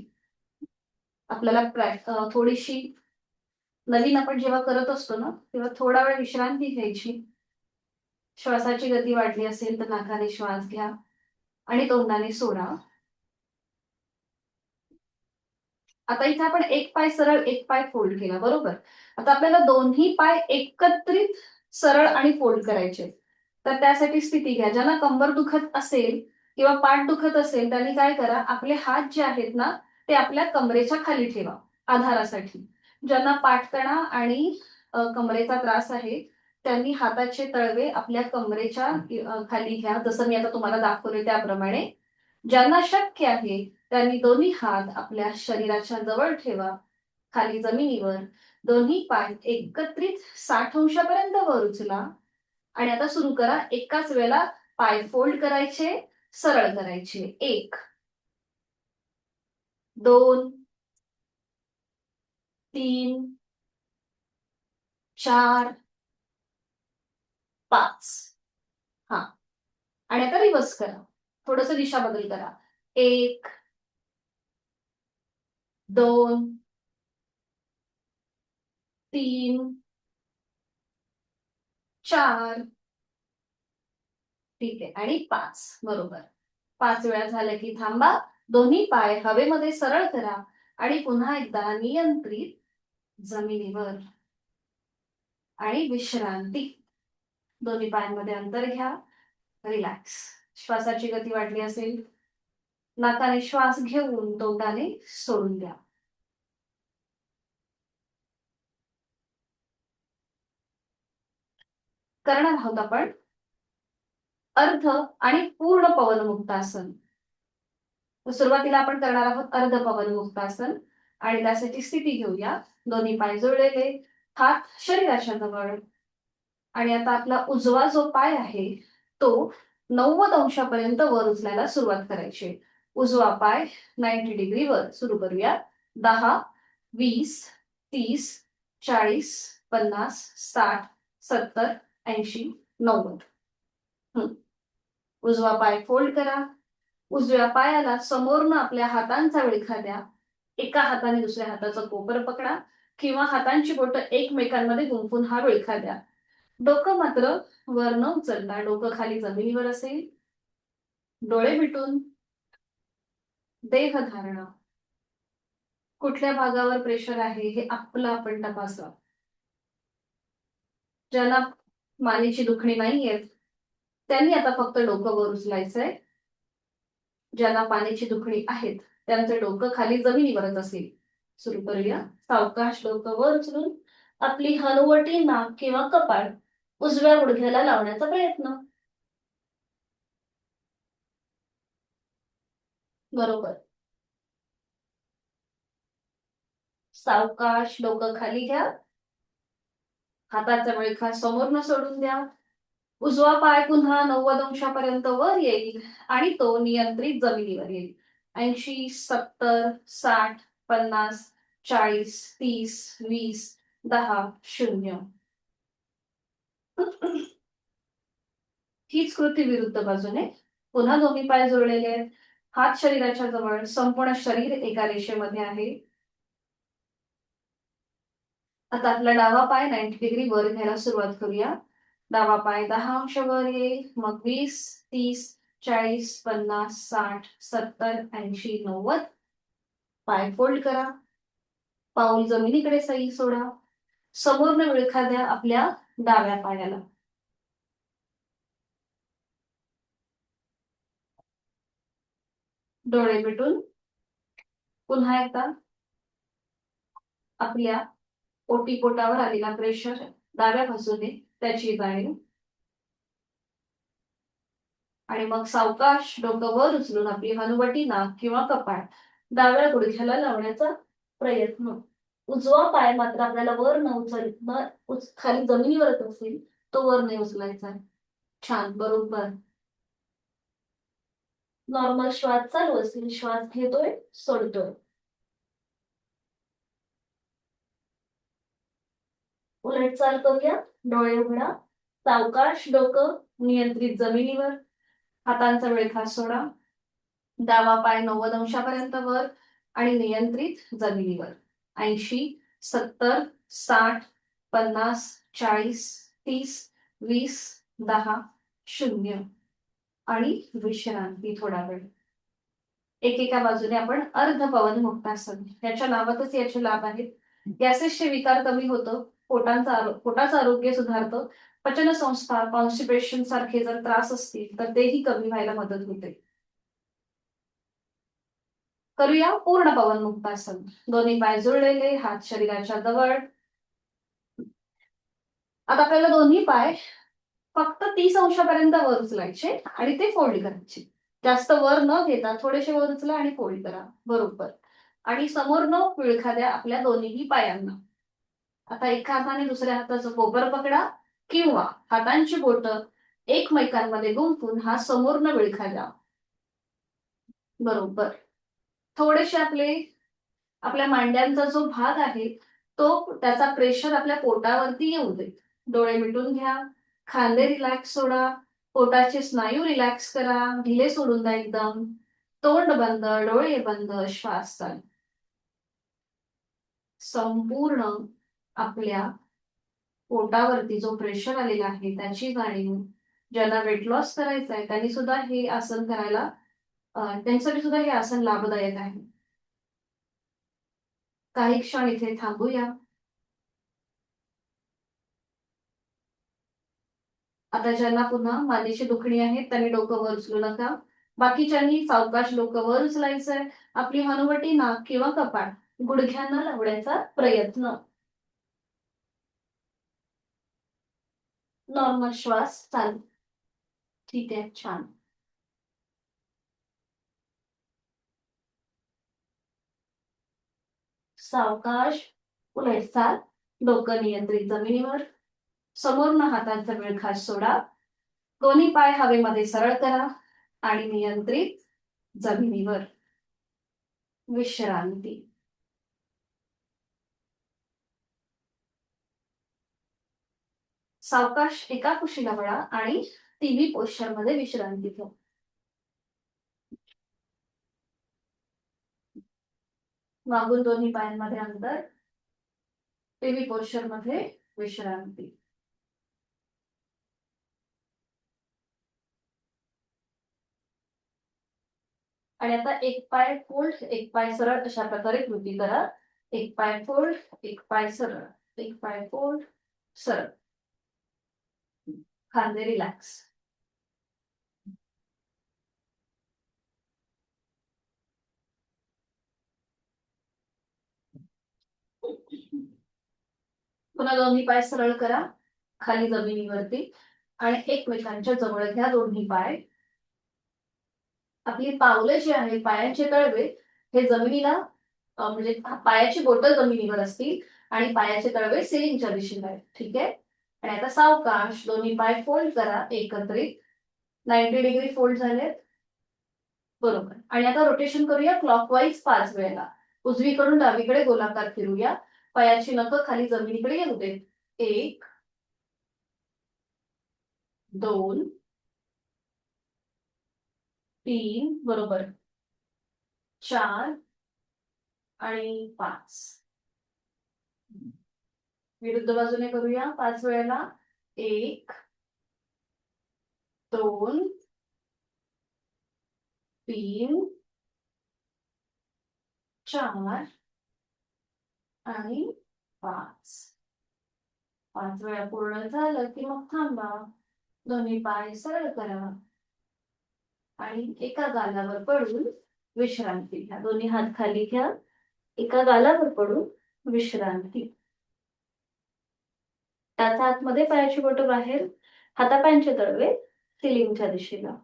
आपल्याला थोडीशी नवीन आपण जेव्हा करत असतो ना, तेव्हा थोडा वेळ विश्रांती घ्यायची. श्वासाची गती वाढली असेल तर नाकाने श्वास घ्या आणि तोंडाने सोडा. आता इथे आपण एक पाय सरळ, एक पाय फोल्ड केला. बरोबर. आता आपल्याला दोन्ही पाय एकत्रित सरळ आणि फोल्ड करायचे. तर त्यासाठी स्थिती घ्या. ज्यांना कंबर दुखत असेल किंवा पाठ दुखत असेल त्यांनी काय करा, आपले हात जे आहेत ना ते आपल्या कमरेच्या खाली ठेवा आधारासाठी. ज्यांना पाठकणा आणि कमरेचा त्रास आहे त्यांनी हाताचे तळवे आपल्या कमरेच्या खाली घ्या, जसं मी आता तुम्हाला दाखवले त्याप्रमाणे. ज्यांना शक्य आहे त्यांनी दोन्ही हात आपल्या शरीराच्या जवळ ठेवा, खाली जमिनीवर. दोन्ही पाय एकत्रित 60 अंशापर्यंत वर उचला आणि आता सुरू करा. एकाच वेळेला पाय फोल्ड करायचे, सरळ करायचे. 1, 2, 3, 4, 5. हा, आणि आता रिव्हर्स करा. थोडस दिशा बदल करा. 1, 2, 3, 4. ठीक आहे, आणि 5. बरोबर. 5 वेळा झालं की थांबा. दोन्ही पाय हवेमध्ये सरळ करा आणि पुन्हा एकदा नियंत्रित जमिनीवर आणि विश्रांती. दोन्ही पायांमध्ये अंतर घ्या. रिलॅक्स. श्वासाची गती वाढली असेल, नाकाने श्वास घेऊन तोंडाने सोडून द्या. करणार आहोत आपण अर्ध आणि पूर्ण पवनमुक्तासन. सुरुवातीला आपण करणार आहोत अर्ध पवनमुक्तासन आणि त्यासाठी स्थिती घेऊया. दोन्ही पाय जुळलेले, हात शरीराच्या जवळ. आणि आता आपला उजवा जो पाय आहे तो 90 अंशापर्यंत वर उचलायला सुरुवात करायची. उजवा पाय 90 डिग्री वर. सुरू करूया. 10, 20, 30, 40, 50, 60, 70, 80, 90. उजवा पाय फोल्ड करा. उजव्या पायाला समोरनं आपल्या हातांचा विळखा द्या. एका हाताने दुसऱ्या हाताचं कोपर पकडा किंवा हातांची बोटं एकमेकांमध्ये गुंफून हा विळखा द्या. डोकं मात्र वर न उचलता डोकं खाली जमिनीवर असेल. डोळे मिटून देहधारणा. कुठल्या भागावर प्रेशर आहे हे आपलं आपण तपासा. ज्यांना मानेची दुखणी नाहीयेत त्यांनी आता फक्त डोकं वर उचलायचंय. ज्यांना पाण्याची दुखणी आहेत त्यांचं डोकं खाली जमिनीवरच असेल. सुरू करूया. सावकाश डोकं वर उचलून आपली हनुवटी, नाक किंवा कपाळ उजव्या गुडघ्याला लावण्याचा प्रयत्न. बरोबर. सावकाश डोकं खाली घ्या. हाताचा विळखा समोरनं सोडून द्या. उजवा पाय पुन्हा 90 अंशापर्यंत वर येईल आणि तो नियंत्रित जमिनीवर येईल. 80, 70, 60, 50, 40, 30, 20, 10, 0. हीच कृती विरुद्ध बाजूने. पुन्हा दोन्ही पाय जोडलेले आहेत, हात शरीराच्या जवळ, संपूर्ण शरीर एका रेषेमध्ये आहे. आता आपला डावा पाय 90 डिग्री वर घ्यायला सुरुवात करूया. डावा पाय 10 अंश वर येईल, मग 20, 30, 40, 50, 60, 70, 80, 90. पाय फोल्ड करा. पाऊल जमिनीकडे सही सोडा. समोरनं विळखा द्या आपल्या डाव्या पायाला. डोळे मिटून पुन्हा एकदा आपल्या ओटीपोटावर आलेला प्रेशर डाव्या बाजूने त्याची जाणीव. आणि मग सावकाश डोकं वर उचलून आपली हनुवटी, नाक किंवा कपाळ डाव्या गुडघ्याला लावण्याचा प्रयत्न. उजवा पाय मात्र आपल्याला वर न खाली जमिनीवरच असेल, तो वर नाही उचलायचा. छान. बरोबर. नॉर्मल श्वास चालू असेल, श्वास घेतोय, सोडतोय. उलट चाल करूया. डोळे उघडा. सावकाश डोकं नियंत्रित जमिनीवर. हातांचा विळखा सोडा. डावा पाय 90 अंशापर्यंत वर आणि नियंत्रित जमिनीवर. 80, 70, 60, 50, 40, 30, 20, 10, 0. आणि विश्रांती थोडा वेळ. एकेका बाजूने आपण अर्ध पवन मुक्तासन. याच्या नावातच याचे लाभ आहेत. गॅसेसचे विकार कमी होतं, पोटाचं आरोग्य सुधारतं, पचनसंस्था, कॉन्स्टिपेशन सारखे जर त्रास असतील तर तेही कमी व्हायला मदत होते. करूया पूर्ण पवन मुक्तासन. दोन्ही पाय जुळलेले, हात शरीराच्या जवळ. आता आपल्याला दोन्ही पाय फक्त 30 अंशापर्यंत वर उचलायचे आणि ते फोल्ड करायचे. जास्त वर न घेता थोडेसे वर उचला आणि फोल्ड करा. बरोबर. आणि समोर न विळखा द्या आपल्या दोन्ही पायांना. आता एका हाताने दुसऱ्या हाताचं कोपर पकडा किंवा हातांची बोटं एकमेकांमध्ये गुंफून हा समोरनं विळखा द्या. बरोबर. थोडेसे आपल्या मांड्यांचा जो भाग आहे तो त्याचा प्रेशर आपल्या पोटावरती येऊ दे. डोळे मिटून घ्या, खांदे रिलॅक्स सोडा, पोटाचे स्नायू रिलॅक्स करा, ढिले सोडून द्या एकदम. तोंड बंद, डोळे बंद, श्वास चालू. संपूर्ण आपल्या पोटावरती जो प्रेशर आलेला आहे त्याची जाणीव ज्यांना वेट लॉस करायचं आहे त्यांनी सुद्धा हे आसन करायला त्यांच्यासाठी सुद्धा हे आसन लाभदायक आहे. काही क्षण इथे थांबूया. आता ज्यांना पुन्हा मानेची दुखणी आहे त्यांनी डोकं वर उचलू नका. बाकीच्यांनी सावकाश डोकं वर उचलायचंय. आपली हनुवटी, नाक किंवा कपाळ गुडघ्यांना लावण्याचा प्रयत्न. नॉर्मल श्वास चालू. ठीक आहे, छान. सावकाश पुढे चाल. डोकं नियंत्रित जमिनीवर. समोरनं हातांचा विळखा सोडा. दोन्ही पाय हवेमध्ये सरळ करा आणि नियंत्रित जमिनीवर. विश्रांती. सावकाश एका कुशीला वळा आणि टीव्ही पोश्चर मध्ये विश्रांती घ्या. मागून दोन्ही पायांमध्ये अंतर. टीव्ही पोश्चर मध्ये विश्रांती. आणि आता एक पाय फोल्ड, एक पाय सरळ अशा प्रकारे कृती करा. एक पाय फोल्ड, एक पाय सरळ, एक पाय फोल्ड, सरळ. खांदे रिलॅक्स. पुन्हा दोन्ही पाय सरळ करा खाली जमिनीवरती आणि एकमेकांच्या जवळ घ्या दोन्ही पाय. आपली पावलं जी आहेत पायांचे तळवे हे जमिनीला म्हणजे पायाची बोटं जमिनीवर असतील आणि पायाचे तळवे सिलिंगच्या दिशेला आहेत. ठीक आहे. आणि आता सावकाश दोन्ही पाय फोल्ड करा एकत्रित. 90 डिग्री फोल्ड झालेत. बरोबर. आणि आता रोटेशन करूया क्लॉकवाईज 5 वेळेला. उजवीकडून डावीकडे गोलाकार फिरूया. पायाची नखं खाली जमिनीकडे येऊ देत. 1, 2, 3, बरोबर, 4 आणि 5. विरुद्ध बाजूने करूया 5 वेळेला. 1, 2, 3, 4 आणि 5. 5 वेळा पूर्ण झालं की मग थांबा. दोन्ही पाय सरळ करा आणि एका गालावर पडून विश्रांती घ्या. दोन्ही हात खाली घ्या. एका गालावर पडून विश्रांती. त्याचा आतमध्ये पायाची बोटं बाहेर, हातापायांचे तळवे सिलिंगच्या दिशेला.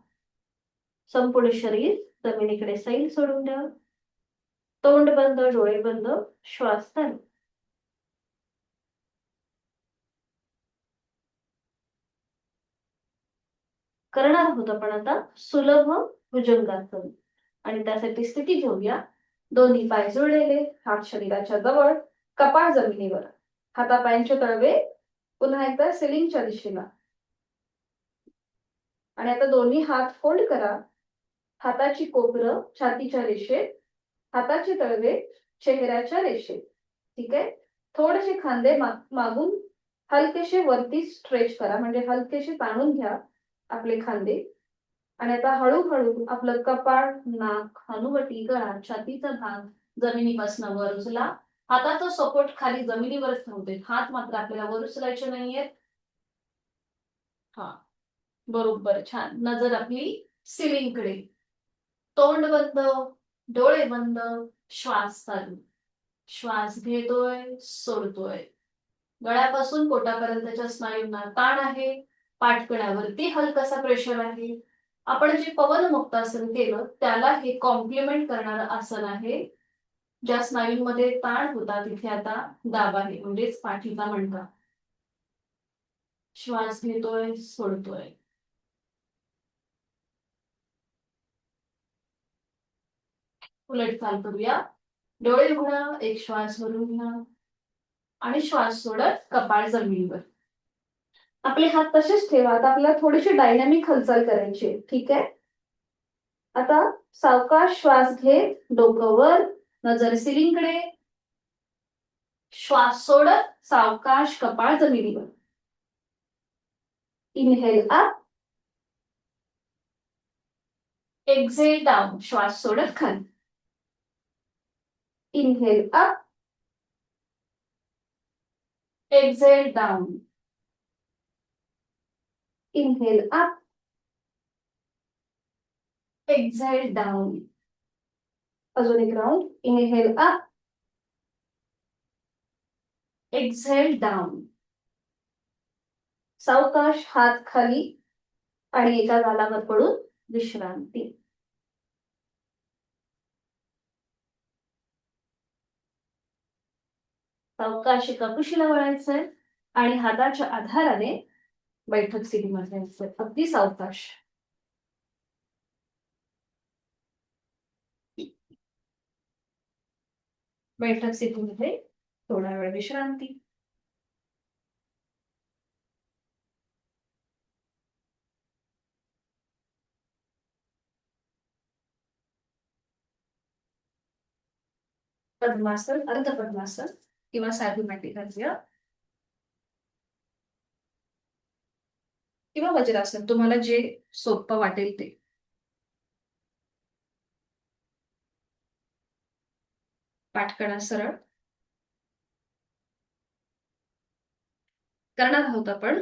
संपूर्ण शरीर जमिनीकडे सैल सोडून द्या. तोंड बंद, डोळे बंद, श्वास चालू. करणार आहोत आपण आता सुलभ भुजंगासन. आणि त्यासाठी स्थिती घेऊया. दोन्ही पाय जुळलेले, हात शरीराच्या जवळ, कपाळ जमिनीवर, हातापायांचे तळवे पुन्हा एकदा सिलिंगच्या दिशेला. आणि आता दोन्ही हात फोल्ड करा. हाताची कोपरं छातीच्या रेषेत, हाताचे तळवे चेहऱ्याच्या रेषेत. ठीक आहे. थोडेसे खांदे मागून हलकेसे वरती स्ट्रेच करा म्हणजे हलकेसे ताणून घ्या आपले खांदे. आणि आता हळूहळू आपलं कपाळ, नाक, हनुवटी, गळा, छातीचा भाग जमिनीपासून वर उचला. हाताचा सपोर्ट खाली जमिनीवरच ठेवते. हात मात्र आपल्याला वर उचलायचे नाहीयेत. हा, बरोबर, छान. नजर आपली सिलिंगकडे. तोंड बंद, डोळे बंद, श्वास चालू. श्वास घेतोय, सोडतोय. गळ्यापासून पोटापर्यंतच्या स्नायूंना ताण आहे. पाठकण्यावरती हलकासा प्रेशर आहे. आपण जे पवनमुक्तासन केलं त्याला हे कॉम्प्लिमेंट करणारं आसन आहे. ज्या स्नायूंमध्ये ताण होता तिथे आता दाब आहे, म्हणजेच पाठीचा मणका. श्वास घेतोय, सोडतोय. उलट चाल करूया. डोळे उघडा, एक श्वास भरून घ्या आणि श्वास सोडत कपाळ जमिनीवर. आपले हात तसेच ठेवा. आता आपल्याला थोडीशी डायनॅमिक हालचाल करायची आहे, ठीक आहे? आता सावकाश श्वास घेत डोकं वर, नजर सिलिंगकडे. श्वास सोडत सावकाश कपाळ जमिनीवर. Inhale up, exhale down. श्वास सोडत खाली. Inhale up, exhale down. Inhale up, exhale down. अजून एक round. Inhale up, exhale down. सावकाश हात खाली आणि एका गालावर पडून विश्रांती. सावकाश एका कुशीला वळायचंय आणि हाताच्या आधाराने बैठक स्थितीमध्ये यायचंय. अगदी सावकाश. बैठक स्थितीमध्ये थोडा वेळ विश्रांती. पद्मासन, अर्ध पद्मासन किंवा साधी मांडी घालूया किंवा वज्रासन, तुम्हाला जे सोपं वाटेल ते. पाठकणा सरळ. करणार आहोत आपण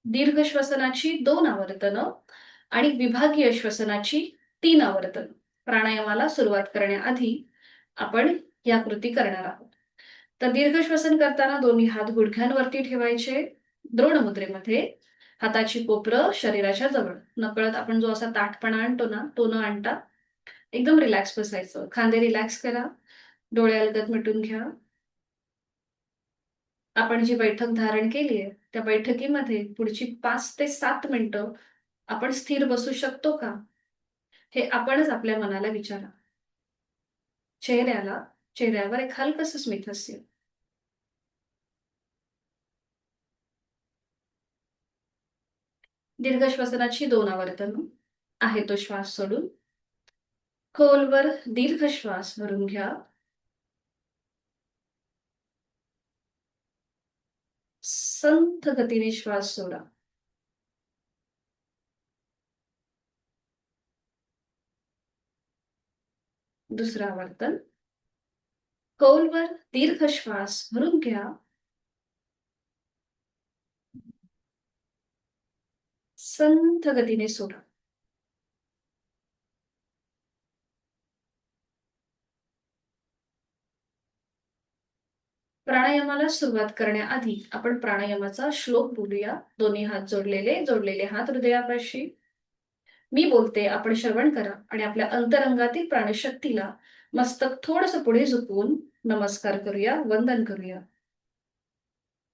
दीर्घ श्वसनाची 2 आवर्तनं आणि विभागीय श्वसनाची 3 आवर्तनं. प्राणायामाला सुरुवात करण्याआधी आपण या कृती करणार आहोत. तर दीर्घ श्वसन करताना दोन्ही हात गुडघ्यांवरती ठेवायचे. द्रोण मुद्रेमध्ये हाताची कोपरं शरीराच्या जवळ. नकळत आपण जो असा ताठपणा आणतो ना, तो न आणता एकदम रिलॅक्स बसायचं. खांदे रिलॅक्स करा. डोळे अलगद मिटून घ्या. आपण जी बैठक धारण केली आहे त्या बैठकीमध्ये पुढची 5 ते 7 मिनिटं आपण स्थिर बसू शकतो का, हे आपणच आपल्या मनाला विचारा. चेहऱ्यावर एक हलकंसं स्मितहास्य. दीर्घ श्वसनाची 2 आवर्तनं. आहे तो श्वास सोडून खोलवर दीर्घ श्वास भरून घ्या. संथ गतीने श्वास सोडा. दुसरं आवर्तन. खोलवर दीर्घ श्वास भरून घ्या. संथ गतीने सोडा. प्राणायामाला सुरुवात करण्याआधी आपण प्राणायामाचा श्लोक बोलूया. दोन्ही हात जोडलेले हात हृदयापाशी. मी बोलते, आपण श्रवण करा आणि आपल्या अंतरंगातील प्राणशक्तीला मस्तक थोडंसं पुढे झुकवून नमस्कार करूया, वंदन करूया.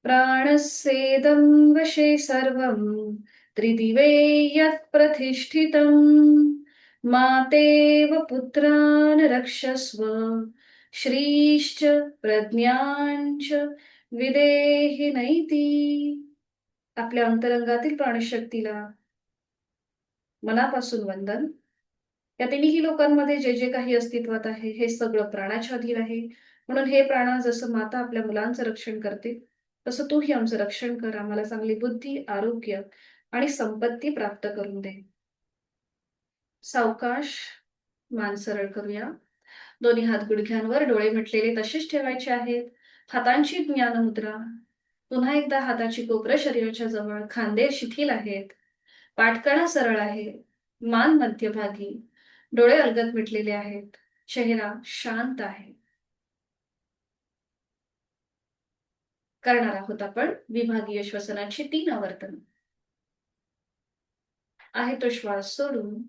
प्राणस्येदं वशे सर्वं त्रिदिवे यत् प्रतिष्ठितं मातेव पुत्रान् रक्षस्व श्रीश्च प्रज्ञांच विदेहि नैती. आपल्या अंतरंगातील प्राणशक्तीला मनापासून वंदन. या तिन्ही लोकांमध्ये जे जे काही अस्तित्वात आहे हे सगळं प्राणाच्या अधीन आहे. म्हणून हे प्राणा जसं माता आपल्या मुलांचं रक्षण करते तसं तूही आमचं रक्षण कर. आम्हाला चांगली बुद्धी, आरोग्य आणि संपत्ती प्राप्त करून दे. सावकाश मान सरळ करूया. दोन्ही हात गुडघ्यांवर, डोळे मिटलेले तसेच ठेवायचे आहेत. हातांची ज्ञान मुद्रा. पुन्हा एकदा हाताची कोपरं शरीराच्या जवळ. खांदे शिथिल आहेत. पाठकणा सरळ आहे. मान मध्यभागी. डोळे अलगद मिटलेले आहेत. चेहरा शांत आहे. करणार आहोत आपण विभागीय श्वसनाची 3 आवर्तन. आहे तो श्वास सोडून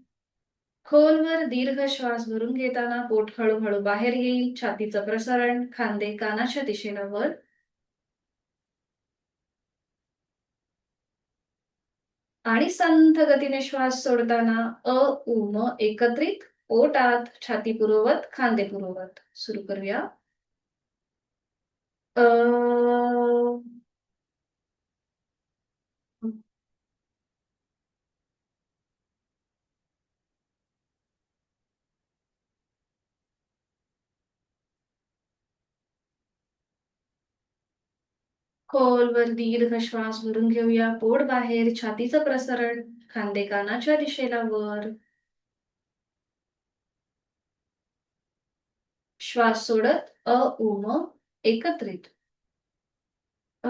खोलवर दीर्घ श्वास भरून घेताना पोट हळूहळू बाहेर येईल. छातीचं प्रसारण, खांदे कानाच्या दिशेनं वर. आणि संथ गतीने श्वास सोडताना अ, उ, म एकत्रित पोट आत, छाती पूर्ववत, खांदे पूर्ववत. सुरू करूया. अ, खोलवर दीर्घ श्वास भरून घेऊया. पोट बाहेर, छातीचं प्रसारण, खांदे कानाच्या दिशेला वर. श्वास सोडत अ, उ, म एकत्रित. अ,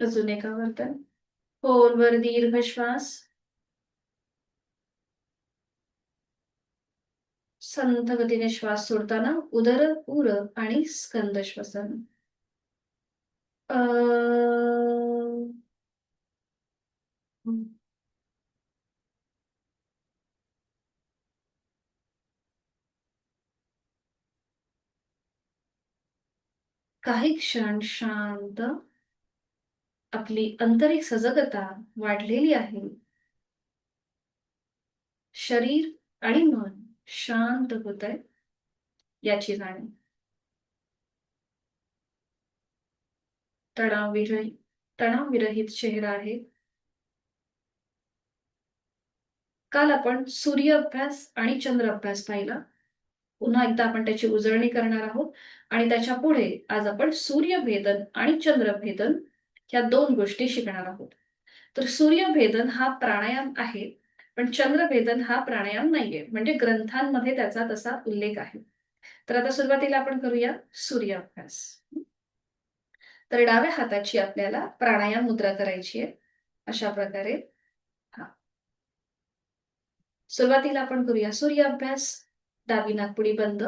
अजून एक आवर्तन. खोलवर दीर्घ श्वास. संथ गतीने श्वास सोडताना उदर, उर आणि स्कंद श्वसन. अ, काही क्षण शांत. आपली आंतरिक सजगता वाढलेली आहे. शरीर आणि मन शांत होत आहे याची जाणीव. तणावविरहित चेहरा आहे. काल आपण सूर्य अभ्यास आणि चंद्र अभ्यास पाहिला. पुन्हा एकदा आपण त्याची उजळणी करणार आहोत आणि त्याच्या पुढे आज आपण सूर्यभेदन आणि चंद्रभेदन ह्या 2 गोष्टी शिकणार आहोत. तर सूर्यभेदन हा प्राणायाम आहे, पण चंद्रभेदन हा प्राणायाम नाहीये. म्हणजे ग्रंथांमध्ये त्याचा तसा उल्लेख आहे. तर आता सुरुवातीला आपण करूया सूर्य अभ्यास. तर डाव्या हाताची आपल्याला प्राणायाम मुद्रा करायची आहे. अशा प्रकारे. हा. सुरुवातीला आपण करूया सूर्य अभ्यास. डावी नाकपुडी बंद.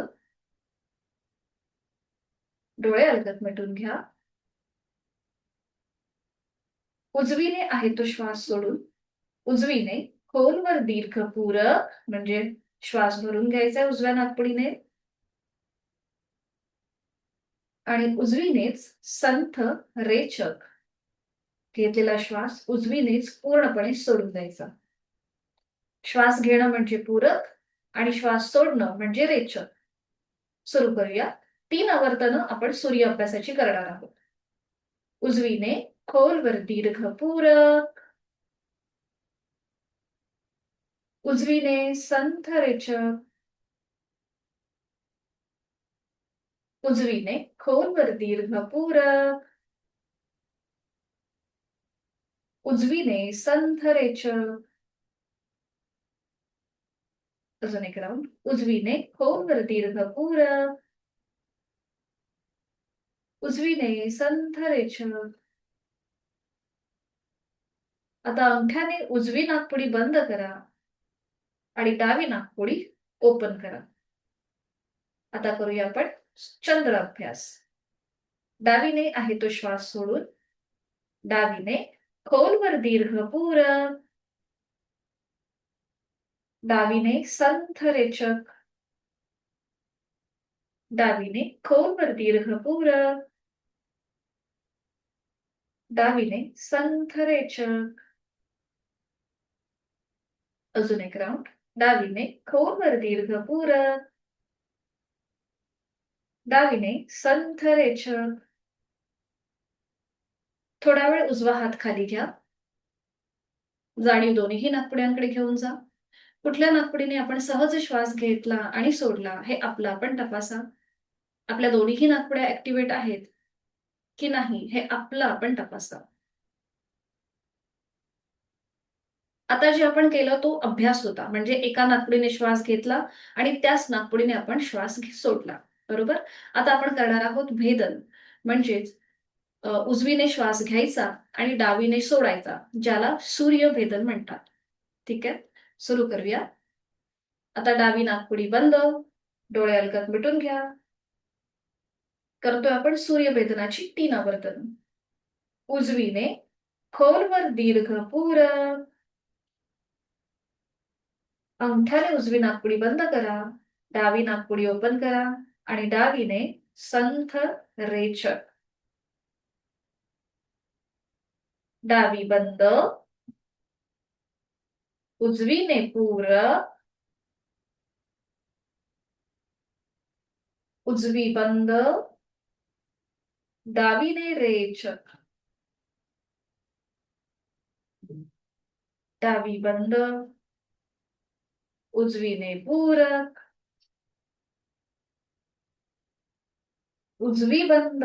डोळे अलगद मिटून घ्या. उजवीने आहे तो श्वास सोडून उजवीने खोलवर दीर्घ पूरक म्हणजे श्वास भरून घ्यायचा उजव्या नाकपुडीने आणि उजवीनेच संथ रेचक घेतलेला श्वास उजवीनेच पूर्णपणे सोडून द्यायचा. श्वास घेणं म्हणजे पूरक आणि श्वास सोडणं म्हणजे रेचक. सुरू करूया. 3 आवर्तनं आपण सूर्य अभ्यासाची करणार आहोत. उजवीने खोलवर दीर्घ पूरक. उजवीने संथ रेचक. उजवीने खोलवर दीर्घ पूरक. उजवीने संथ रेचक. अजून एक राऊंड. उजवीने खोलवर दीर्घ पूरक. उजवीने संथ रेचक. आता अंगठ्याने उजवी नाकपुडी बंद करा आणि डावी नाकपुडी ओपन करा. आता करूया आपण चंद्र अभ्यास. डावीने आहे तो श्वास सोडून डावीने खोलवर दीर्घ पूरक. डावीने संथ रेचक. डावीने खोलवर दीर्घ पूरक. डावीने संथ रेचक. अजून एक राऊंड. डावीने खोलवर दीर्घ पूरक. डावीने संथ रेचक. थोडा वेळ उजवा हात खाली घ्या. जाणीव दोन्ही नाकपुड्यांकडे घेऊन जा. कुठल्या नाकपुडीने आपण सहज श्वास घेतला आणि सोडला हे आपलं आपण तपासा. आपल्या दोन्ही नाकपुड्या ऍक्टिव्हेट आहेत की नाही हे आपलं आपण तपासा. आता जे आपण केलं तो अभ्यास होता. म्हणजे एका नाकपुडीने श्वास घेतला आणि त्याच नाकपुडीने आपण श्वास सोडला. बरोबर. आता आपण करणार आहोत भेदन. म्हणजेच उजवीने श्वास घ्यायचा आणि डावीने सोडायचा, ज्याला सूर्यभेदन म्हणतात. ठीक आहे, सुरू करूया. आता डावी नाकपुडी बंद, डोळे अलगद मिटून घ्या. करतोय आपण सूर्यभेदनाची 3 आवर्तन. उजवीने खोलवर दीर्घ पूरक, अंगठ्याने उजवी नाकपुडी बंद करा, डावी नाकपुडी ओपन करा आणि डावीने संथ रेचक. डावी बंद, उजवीने पूरक, उजवी बंद, डावीने रेचक. डावी बंद, उजवीने पूरक, उजवी बंद,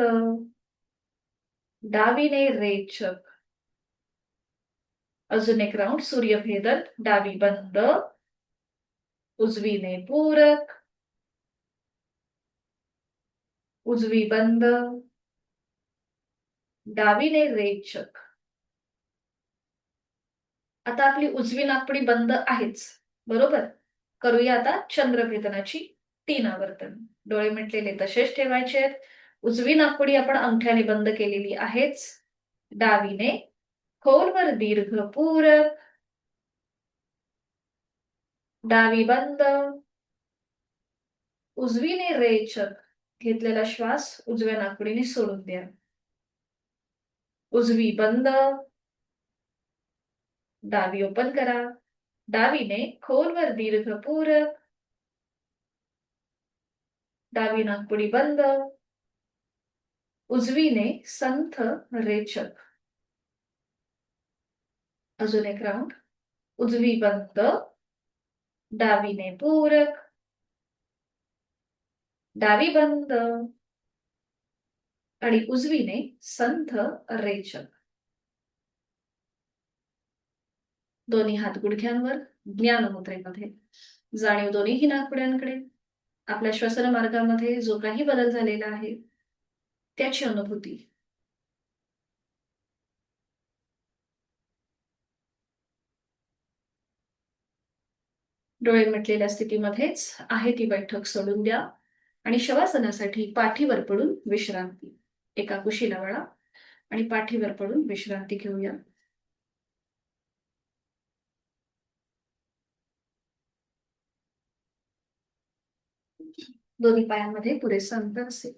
डावीने रेचक. अजून एक राऊंड सूर्यभेदन. डावी बंद, उजवीने पूरक, उजवी बंद, डावीने रेचक. आता आपली उजवी नाकपुडी बंद आहेच, बरोबर. करूया आता चंद्रभेदनाची 3 आवर्तन. डोळे मिटलेले तसेच ठेवायचे. उजवी नाकपुडी आपण अंगठ्याने बंद केलेली आहेच. डावीने खोलवर दीर्घ पूरक, डावी बंद, उजवीने रेचक. घेतलेला श्वास उजव्या नाकपुडीने सोडून द्या. उजवी बंद, डावी ओपन करा, डावीने खोलवर दीर्घ पूरक, डावी नाकपुडी बंद, उजवीने संथ रेचक. अजून एक राऊंड. उजवी बंद, डावीने पूरक, डावी बंद आणि उजवीने संथ रेचक. दोन्ही हात गुडघ्यांवर, ज्ञान मुद्रेमध्ये. जाणीव दोन्ही नाकपुड्यांकडे. आपल्या श्वसन मार्गामध्ये जो काही बदल झालेला आहे त्याची अनुभूती. डोळे मिटलेल्या स्थितीमध्येच आहे ती बैठक सोडून द्या आणि शवासनासाठी पाठीवर पडून विश्रांती. एका कुशीला वळा आणि पाठीवर पडून विश्रांती घेऊया. दोन्ही पायांमध्ये पुरेसं अंतर असेल.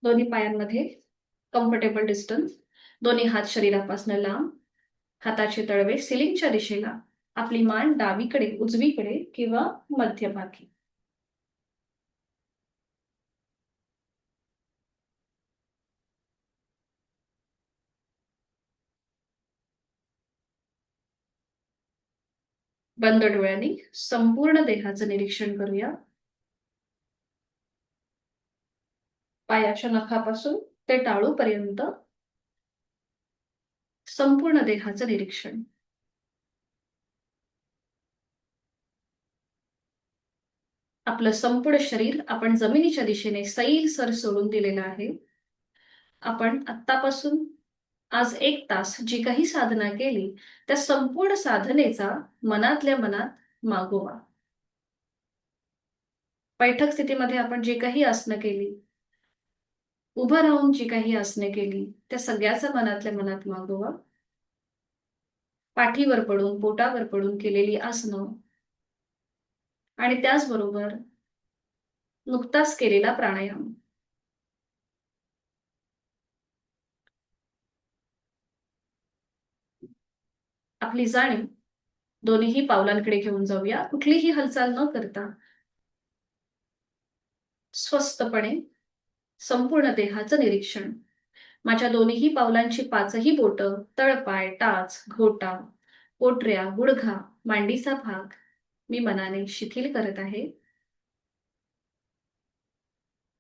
दोन्ही पायांमध्ये कम्फर्टेबल डिस्टन्स. दोन्ही हात शरीरापासून लांब. हाताचे तळवे सिलिंगच्या दिशेला. आपली मान डावीकडे, उजवीकडे किंवा मध्यभागी. बंद डोळ्यांनी संपूर्ण देहाचं निरीक्षण करूया. पायाच्या नखापासून ते टाळूपर्यंत संपूर्ण देहाचं निरीक्षण. आपलं संपूर्ण शरीर आपण जमिनीच्या दिशेने सैलसर सोडून दिलेलं आहे. आपण आत्तापासून आज 1 तास जी काही साधना केली त्या संपूर्ण साधनेचा मनातल्या मनात मागोवा. बैठक स्थितीमध्ये आपण जी काही आसनं केली, उभं राहून जी काही आसने केली त्या सगळ्याचा मनातल्या मनात मागोवा. पाठीवर पडून, पोटावर पडून केलेली आसनं आणि त्याचबरोबर नुकताच केलेला प्राणायाम. आपली जाणीव दोन्हीही पावलांकडे घेऊन जाऊया. कुठलीही हालचाल न करता स्वस्थपणे संपूर्ण देहाचं निरीक्षण. माझ्या दोन्हीही पावलांची 5ही बोटं, तळपाय, टाच, घोटा, पोटऱ्या, गुडघा, मांडीचा भाग मी मनाने शिथिल करत आहे.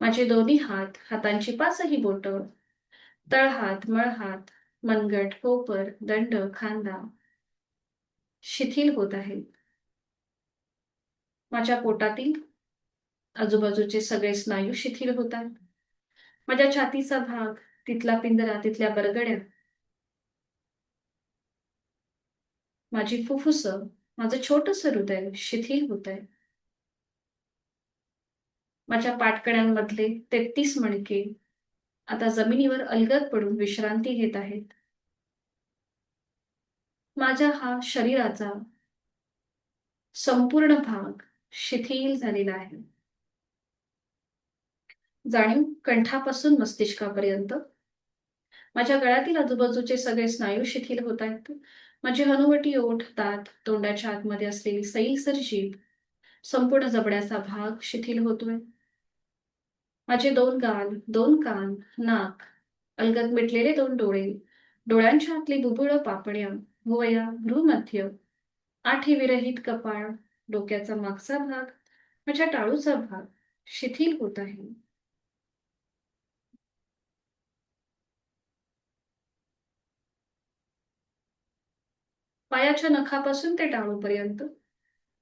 माझे दोन्ही हात, हातांची पाचही बोटं, तळहात, मळहात, मनगट, कोपर, दंड, खांदा शिथिल होत आहेत. माझ्या पोटातील आजूबाजूचे सगळे स्नायू शिथिल होतात. माझ्या छातीचा भाग, तिथला पिंजरा, तिथल्या बरगड्या, माझी फुफ्फुसं, माझं छोटंसं हृदय शिथिल होत आहे. माझ्या पाठकड्यांमधले 33 मणके आता जमिनीवर अलगद पडून विश्रांती घेत आहेत. माझ्या हा शरीराचा संपूर्ण भाग शिथिल झालेला आहे. जाणीव कंठापासून मस्तिष्कापर्यंत. माझ्या गळ्यातील आजूबाजूचे सगळे स्नायू शिथिल होत आहेत. माझी हनुवटी, ओठ, दात, तोंडाच्या आतमध्ये असलेली सैलसर जीभ, संपूर्ण जबड्याचा भाग शिथिल होतोय. माझे 2 गाल, 2 कान, नाक, अलगद मिटलेले 2 डोळे, डोळ्यांच्या आतली बुबुळं, पापण्या, भुवया, भ्रूमध्य, आठी विरहित कपाळ, डोक्याचा मागचा भाग, माझ्या टाळूचा भाग शिथिल होत आहे. पायाच्या नखापासून ते टाळूपर्यंत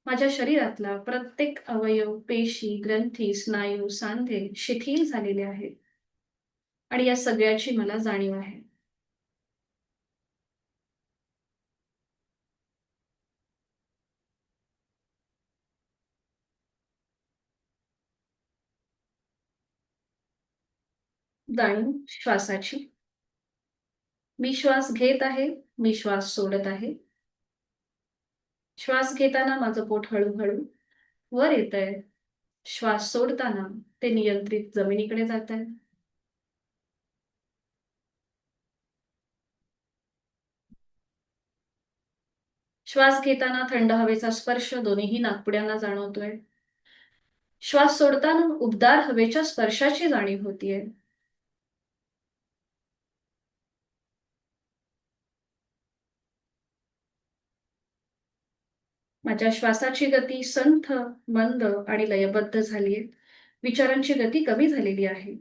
माझ्या शरीरातला प्रत्येक अवयव, पेशी, ग्रंथी, स्नायू, सांधे शिथिल झालेले आहेत आणि या सगळ्याची मला जाणीव आहे. जाणीव श्वासाची. मी श्वास घेत आहे, मी श्वास सोडत आहे. श्वास घेताना माझं पोट हळूहळू वर येतंय. श्वास सोडताना ते नियंत्रित जमिनीकडे जातंय. श्वास घेताना थंड हवेचा स्पर्श दोन्हीही नाकपुड्यांना जाणवतोय. श्वास सोडताना उबदार हवेच्या स्पर्शाची जाणीव होतीये. माझ्या श्वासाची गती संथ, मंद आणि लयबद्ध झालीये. विचारांची गती कमी झालेली आहे.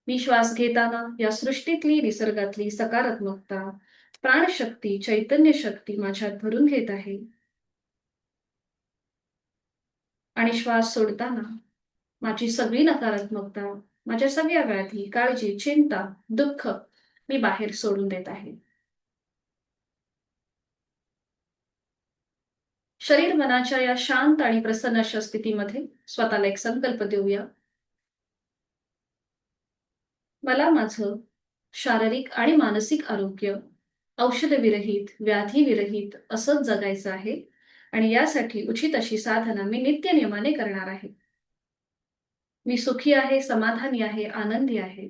मी श्वास घेताना या सृष्टीतली, निसर्गातली सकारात्मकता, प्राणशक्ती, चैतन्य शक्ती माझ्यात भरून घेत आहे. आणि श्वास सोडताना माझी सगळी नकारात्मकता, माझ्या सगळ्या व्याधी, काळजी, चिंता, दुःख मी बाहेर सोडून देत आहे. शरीर मनाच्या या शांत आणि प्रसन्न अशा स्थितीमध्ये स्वतःला एक संकल्प देऊया. मला माझं शारीरिक आणि मानसिक आरोग्य औषधविरहित, व्याधीविरहित असंच जगायचं आहे आणि यासाठी उचित अशी साधना मी नित्यनियमाने करणार आहे. मी सुखी आहे, समाधानी आहे, आनंदी आहे.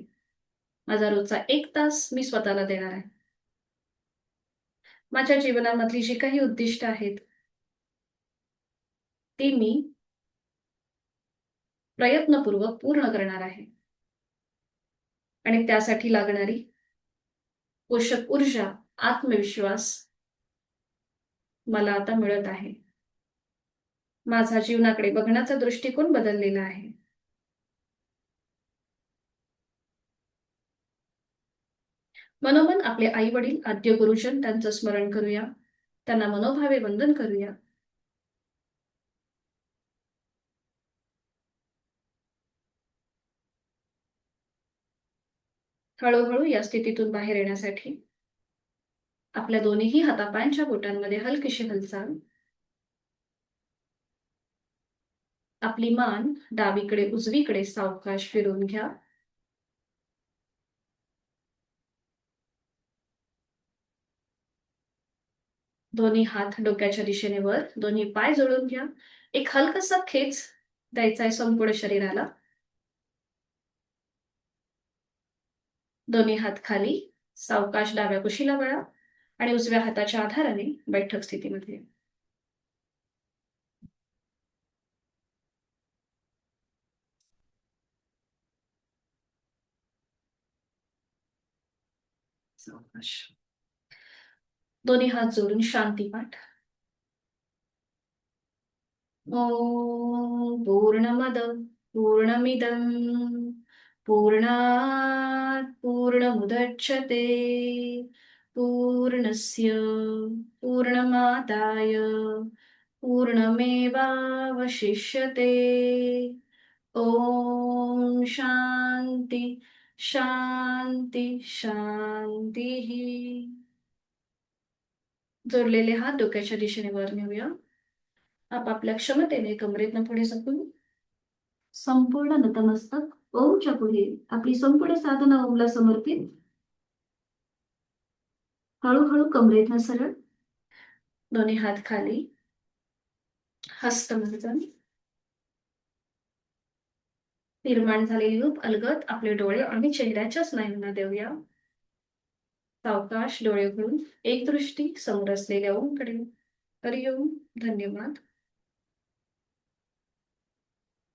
माझा रोजचा 1 तास मी स्वतःला देणार आहे. माझ्या जीवनामधली जी काही उद्दिष्ट आहेत, ती मी प्रयत्नपूर्वक पूर्ण करणार आहे. आणि त्यासाठी लागणारी पोषक ऊर्जा, आत्मविश्वास मला आता मिळत आहे. माझा जीवनाकडे बघण्याचा दृष्टिकोन बदललेला आहे. मनोमन आपले आई-वडील, आद्य गुरुजन त्यांचं स्मरण करूया. त्यांना मनोभावे वंदन करूया. हळूहळू या स्थितीतून बाहेर येण्यासाठी आपल्या दोन्हीही हातापायांच्या बोटांमध्ये हलकीशी हालचाल. आपली मान डावीकडे उजवीकडे सावकाश फिरवून घ्या. दोन्ही हात डोक्याच्या दिशेने वर, दोन्ही पाय जोडून घ्या. एक हलकासा खेच द्यायचा आहे संपूर्ण शरीराला. दोन्ही हात खाली, सावकाश डाव्या कुशीला वळा आणि उजव्या हाताच्या आधाराने बैठक स्थितीमध्ये. सावकाश. दोन्ही हात जोडून शांती पाठ. ॐ पूर्णमद पूर्णमिदं पूर्णात् पूर्णमुदच्यते पूर्णस्य पूर्णमादाय पूर्णमेवावशिष्यते. ॐ शान्ति शान्ति शान्तिः. जोडलेले हात डोक्याच्या दिशेने वर नेऊया. आपापल्या क्षमतेने कमरेतनं पुढे सरकून संपूर्ण नतमस्तक ओमच्या पुढे आपली संपूर्ण साधना ओमला समर्पित. हळूहळू कमरेतनं सरळ, दोन्ही हात खाली, हस्तमर्दन. निर्माण झालेली ऊब अलगद आपले डोळे आणि चेहऱ्याच्या स्नायूंना देऊया. सावकाश डोळे उघडून एक दृष्टी समोर असलेल्या ओमकडे. हरिओम. धन्यवाद.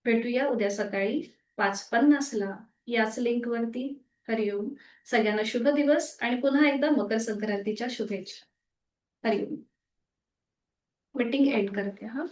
भेटूया उद्या सकाळी 5:50ला याच लिंकवरती. हरिओम. सगळ्यांना शुभ दिवस आणि पुन्हा एकदा मकर संक्रांतीच्या शुभेच्छा. हरिओम. मीटिंग एंड करते हा.